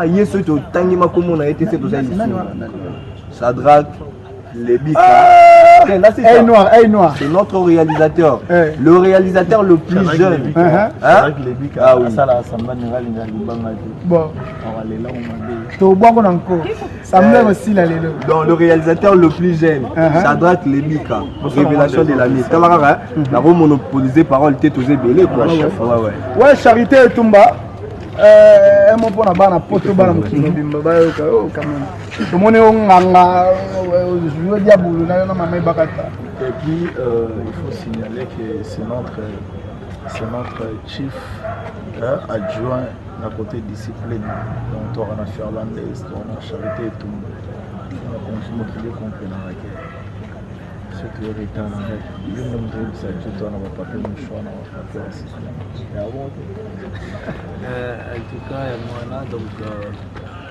S6: Yesu Tangima comme on a été cette Shadrach, Lebika.
S12: Noir.
S6: C'est notre réalisateur. Le réalisateur le plus jeune.
S14: Ah oui.
S12: Bon.
S6: Donc le réalisateur le plus jeune, Shadrach Lebika, révélation de l'année. La monopolisé parole tête aux ébélés.
S12: Ouais, Charité et Tumba. Un mot pour la banane, poto banane, quand même. Tout le monde est je veux dire,
S14: et puis il faut signaler que c'est notre chief adjoint à côté discipline. Donc on a Ferlandais, on a Charité et tout. On a consumé qui est compris dans la guerre. Ce qui est rétant avec une même chose, c'est que tu as un papier mouchoir, un papier assistant.
S15: En tout cas, moi là, donc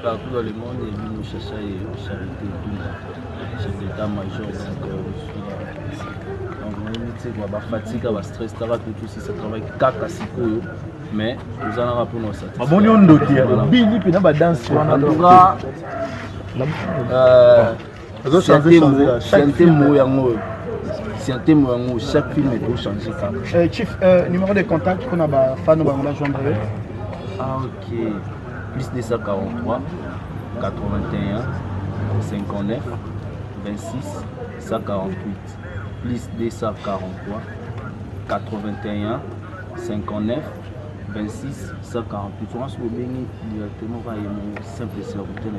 S15: partout dans le monde, il y a une chasse et Charité et tout. C'est l'état-major, donc je suis là. Donc je me dis que fatigue, stress, tout si ça travaille caca sikoyo, mais nous allons rappeler nos satisfactions.
S14: Bon, on doit dire, Billy, puis on va danser.
S15: En tout cas, c'est un thème où chaque film est changé.
S12: Chief, numéro de contact qu'on a fan de la joindre.
S15: Ah ok. Plus 243 81 59 26 148. Plus 243 81 59 26 148. Je pense que vous avez directement simple serviteur.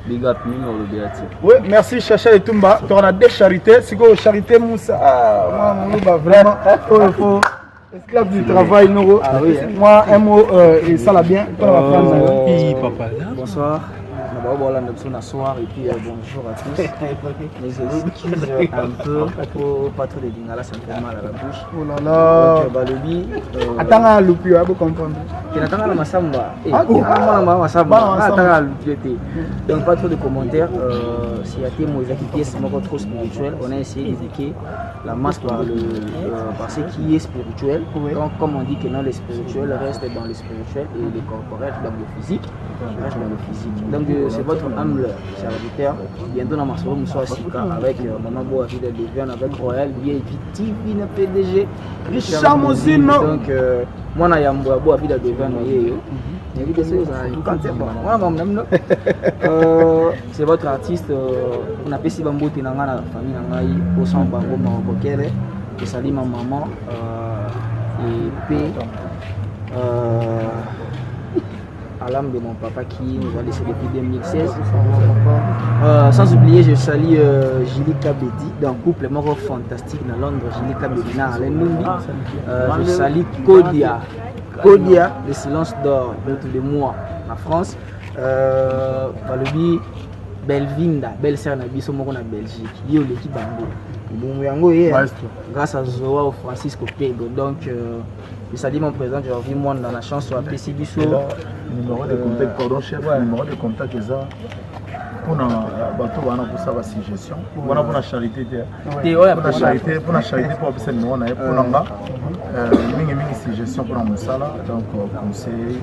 S15: Big up,
S12: oui, merci Chacha et Tumba. Tu as des charités. C'est quoi charité Moussa? Vraiment, il faut esclave du travail. Moi, un mot, et ça l'a bien.
S15: Bonsoir. Et puis bonjour à tous. Mais j'excuse un peu pour pas trop de dingala, ça me fait mal à la bouche.
S12: Oh là là. Attends, Lupi, vous comprendre.
S15: Attends, Massamba. Donc pas trop de commentaires. S'il y a des pièces trop spirituelles, on a essayé d'éduquer la masse par ce qui est spirituel. Donc comme on dit que non, le spirituel reste dans le spirituel et le corporel dans le physique. Reste dans le physique. Donc c'est votre humble serviteur. Bientôt dans ma soirée, avec Maman Boa Vida Devian, avec Royal, Divine PDG,
S12: Richard Mosino.
S15: Donc moi, je suis Boa Vida Devian. C'est votre artiste. On a Pessi Bambo Tinanga, la famille Nangaï, au sang Bambo Marokere, et salut ma maman. Et puis. à l'âme de mon papa qui nous a laissé depuis 2016. Sans oublier, je salue Julie Kabedi, d'un couple mort fantastique dans Londres, Julie Kabedi, dans Numbi. Je salue Kodia, le silence d'or, autour de moi, en France. Belvinda, belle sœur Nabiso Moko na Belgique, yo l'équipe Bango. Grâce à Zoa Francisco Pego. Donc, je salue mon président, j'ai envie moi dans la chance sur PC Bisso.
S14: Numéro de contact, pardon chef, numéro de contact est ça. Pour la suggestion, pour la charité, pour la charité, pour la numéro, pour suggestion pour la sala, donc conseil.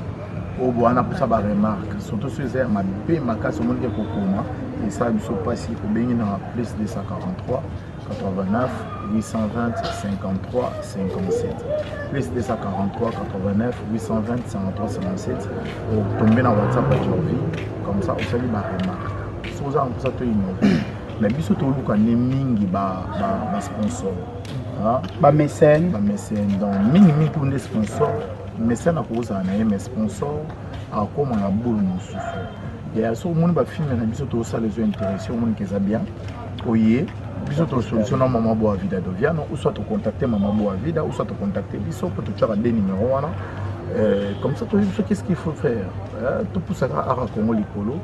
S14: Au Boana pour ça remarque surtout sur les mabé makas au monde qui kokoma et ça ne sont pas si au béni dans plus de 143 89 820 53 57 plus de 143 89 820 53 57 pour tomber dans WhatsApp à Jorvi comme ça vous allez ma remarque sur ça pour ça tout innover mais biso to luka ne mingi ba sponsor
S12: ba mécène
S14: donc mingi pour des sponsors mais ça n'a pas osé mais sponsor à comment la boule nous souffle et à ce moment où film na biso to ça les yeux intéressés au monde qui est bien oyé biso to solution na maman boa vida do viano ou soit te contacter maman boa vida ou soit te contacter biso pour te faire des numéros voilà comme ça tu sais qu'est-ce qu'il faut faire tout pour ça à Congo likolo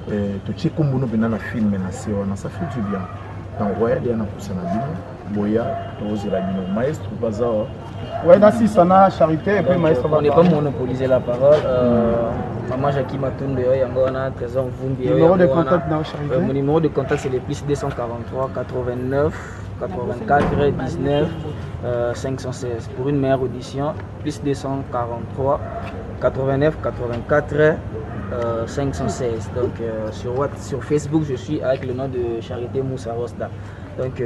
S14: tu sais comme nous venons na film na c'est on ça fait du bien donc voyez bien na pour ça na bien boya to la bino maestro bazar.
S12: Ouais, dans si ça n'a charité et puis maestro.
S15: On n'est pas monopoliser la parole. Maman Jackie Matunde, Yangona, Trésor Vumbi.
S12: Numéro de contact dans charité.
S15: Mon numéro de contact c'est le plus 243 89 84 19 516 pour une meilleure audition. Plus 243 89 84 516. Donc sur Facebook je suis avec le nom de Charité Moussa Rosta. Donc,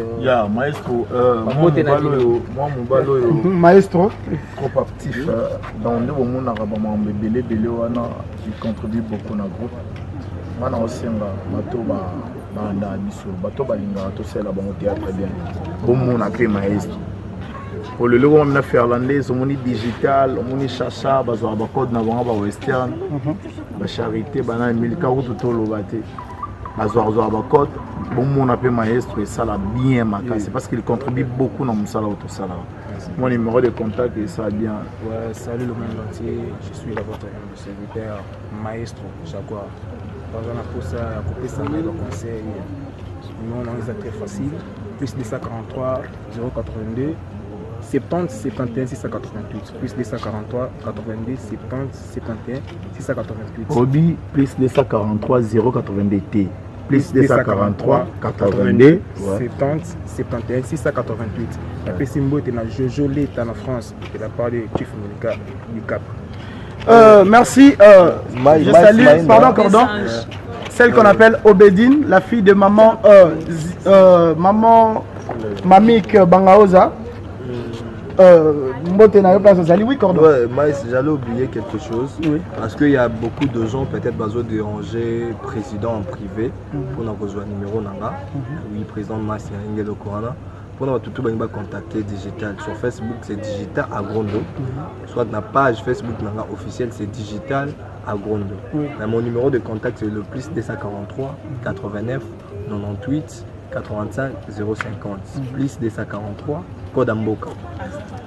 S14: maestro, moi mon balo
S12: maestro
S14: trop actif dans le monde arabe belé qui contribue beaucoup dans le groupe. Moi aussi bato ba biso bato balinga to sela bon théâtre bien bon mon appelé maestro pour le logo on a fait irlandais on est digital on est chacha bazo ba code na ba western ba charité bana 1040 to lobate bazo ba code bon mon appelé maestro et ça là bien maca c'est parce qu'il contribue beaucoup dans mon sala auto sala. Mon numéro de contact et ça bien.
S16: Ouais, salut le monde entier, je suis votre serviteur maestro Jaguar. Par exemple, pour ça, couper ça, mais le conseil, non, c'est très facile. Plus 243 082 70 71 688. Plus 243 82 70 71 688.
S14: Roby, plus 243 082 T. Plus 243 82
S16: 70 71 688. Après Simbo était dans Jojo Leta en France. Il a parlé de Chief Monica du Cap.
S12: Merci. Je salue, pardon, celle qu'on appelle Obedine, la fille de maman Mamik Bangaoza. Oui, Cordon.
S6: Ouais, j'allais oublier quelque chose. Oui. Parce qu'il y a beaucoup de gens, peut-être, besoin de déranger président en privé pour nous rejoindre numéro Nanga. Oui, président Massi Ngelo Korana. Pour nous tout contacter digital. Sur Facebook, c'est digital à Grondo. Soit la page Facebook Nanga officielle, c'est digital à Grondo. Mais mon numéro de contact, c'est le plus 243 89 98 85 050. Plus 243 code Amboka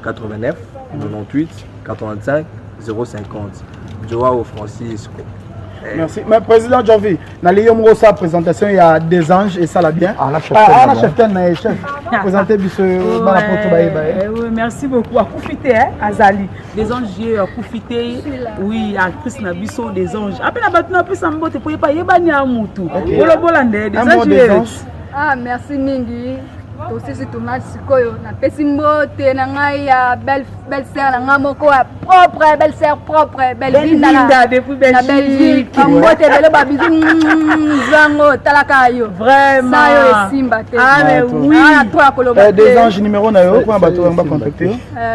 S6: 89 98 85 050. Joao Francisco.
S12: Merci. Mais président Jovi, dans les sa présentation, il y a des anges et ça l'a bien. Chef. Présentez
S13: merci beaucoup. À Koufité, Azali. Des anges, à Koufité. Oui, actrice Nabiso, des anges. Après la bataille, après ça, vous pouvez pas y aller à Moutou. Des anges.
S10: Ah, merci Mingi. Aussi c'est tournage sikoyo na pesi mbote na ngai ya belle sœur na ngamoko propre belle sœur propre belle vinda
S13: depuis
S10: Belgique mbote bele ba bizu zango talaka yo
S13: vraiment
S10: ça yo simba te
S13: ah mais oui
S10: ah toi koloba
S12: des anges numéro na yo quoi bato va contacter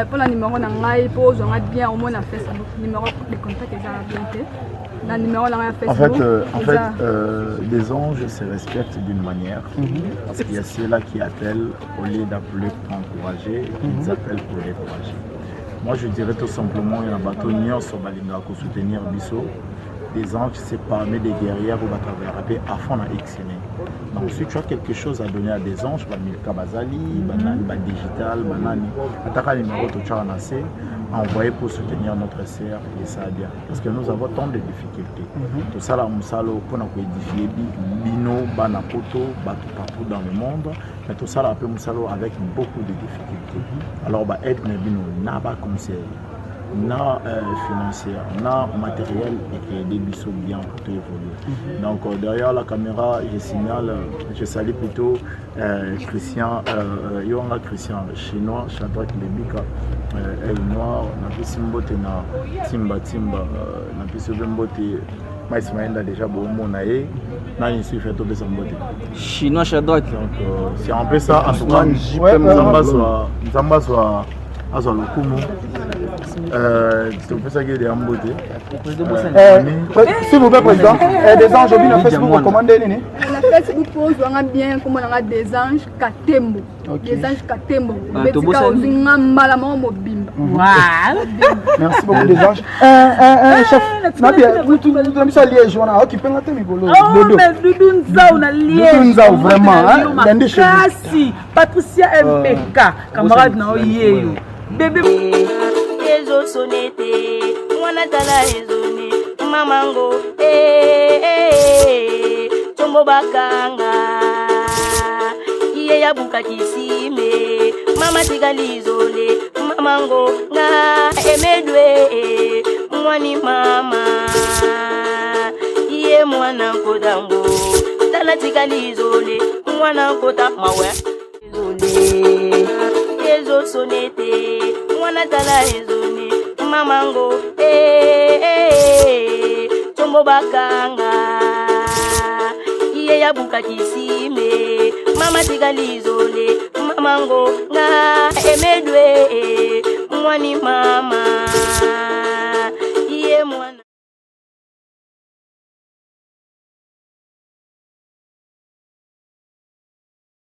S10: pour la numéro na ngai pour zonga bien au moins na Facebook numéro de contact est bien te.
S14: En fait, les anges se respectent d'une manière. Parce qu'il y a ceux-là qui appellent au lieu d'appeler pour encourager, ils appellent pour décourager. Moi, je dirais tout simplement, il y a un bateau nios au Balinga pour soutenir Bisso. des anges, c'est parmi des guerrières où va travailler à fond à exceller. Donc si tu as quelque chose à donner à des anges, Milka Bazali, Banani, Digital, Banani, Ataka numéro de Tcharanase, envoyé pour soutenir notre sœur et ça bien. Parce que nous avons tant de difficultés. Tout ça là, Moussalo, pour nous édifier Bino, Banapoto, partout dans le monde. Mais tout ça là, après Moussalo avec beaucoup de difficultés. Alors, aide Bino, n'a pas conseil. Na financière, na matériel et que des bisous bien pour tout évoluer. Donc derrière la caméra, je signale, je salue plutôt Christian, Yonga Christian, chinois, Shadrach Lebika, El Noir, na Simbote na Timba, na Pisombote, Maïsmaïnda déjà bon monaï, na il suffit de tomber sur Mbote.
S15: Chinois Shadrach.
S14: Donc c'est un peu ça, en tout cas, Zamba soit le Kumu. C'est pour ça qu'il est en beauté.
S12: S'il vous plaît, président, des anges, on a Facebook recommandé.
S10: La Facebook pose bien comme on a des anges Katembo. Des anges Katembo.
S12: Merci beaucoup, des anges. Chef, tu as mis ça liège, on a occupé notre micro.
S13: Patricia MPK, camarade Naoye. Bébé
S17: Ezo sonete mwana tala ezone mamango chombo bakanga iye ya bukakisime mama tigalizole mamango nga emedwe mwani mama iye mwana kodango tala tigalizole mwana kota mawe ezole Ezo sonete mwana tala ezone mamango chombo bakanga iye ya bukakisime mama tigalizole mamango nga emedwe mwani mama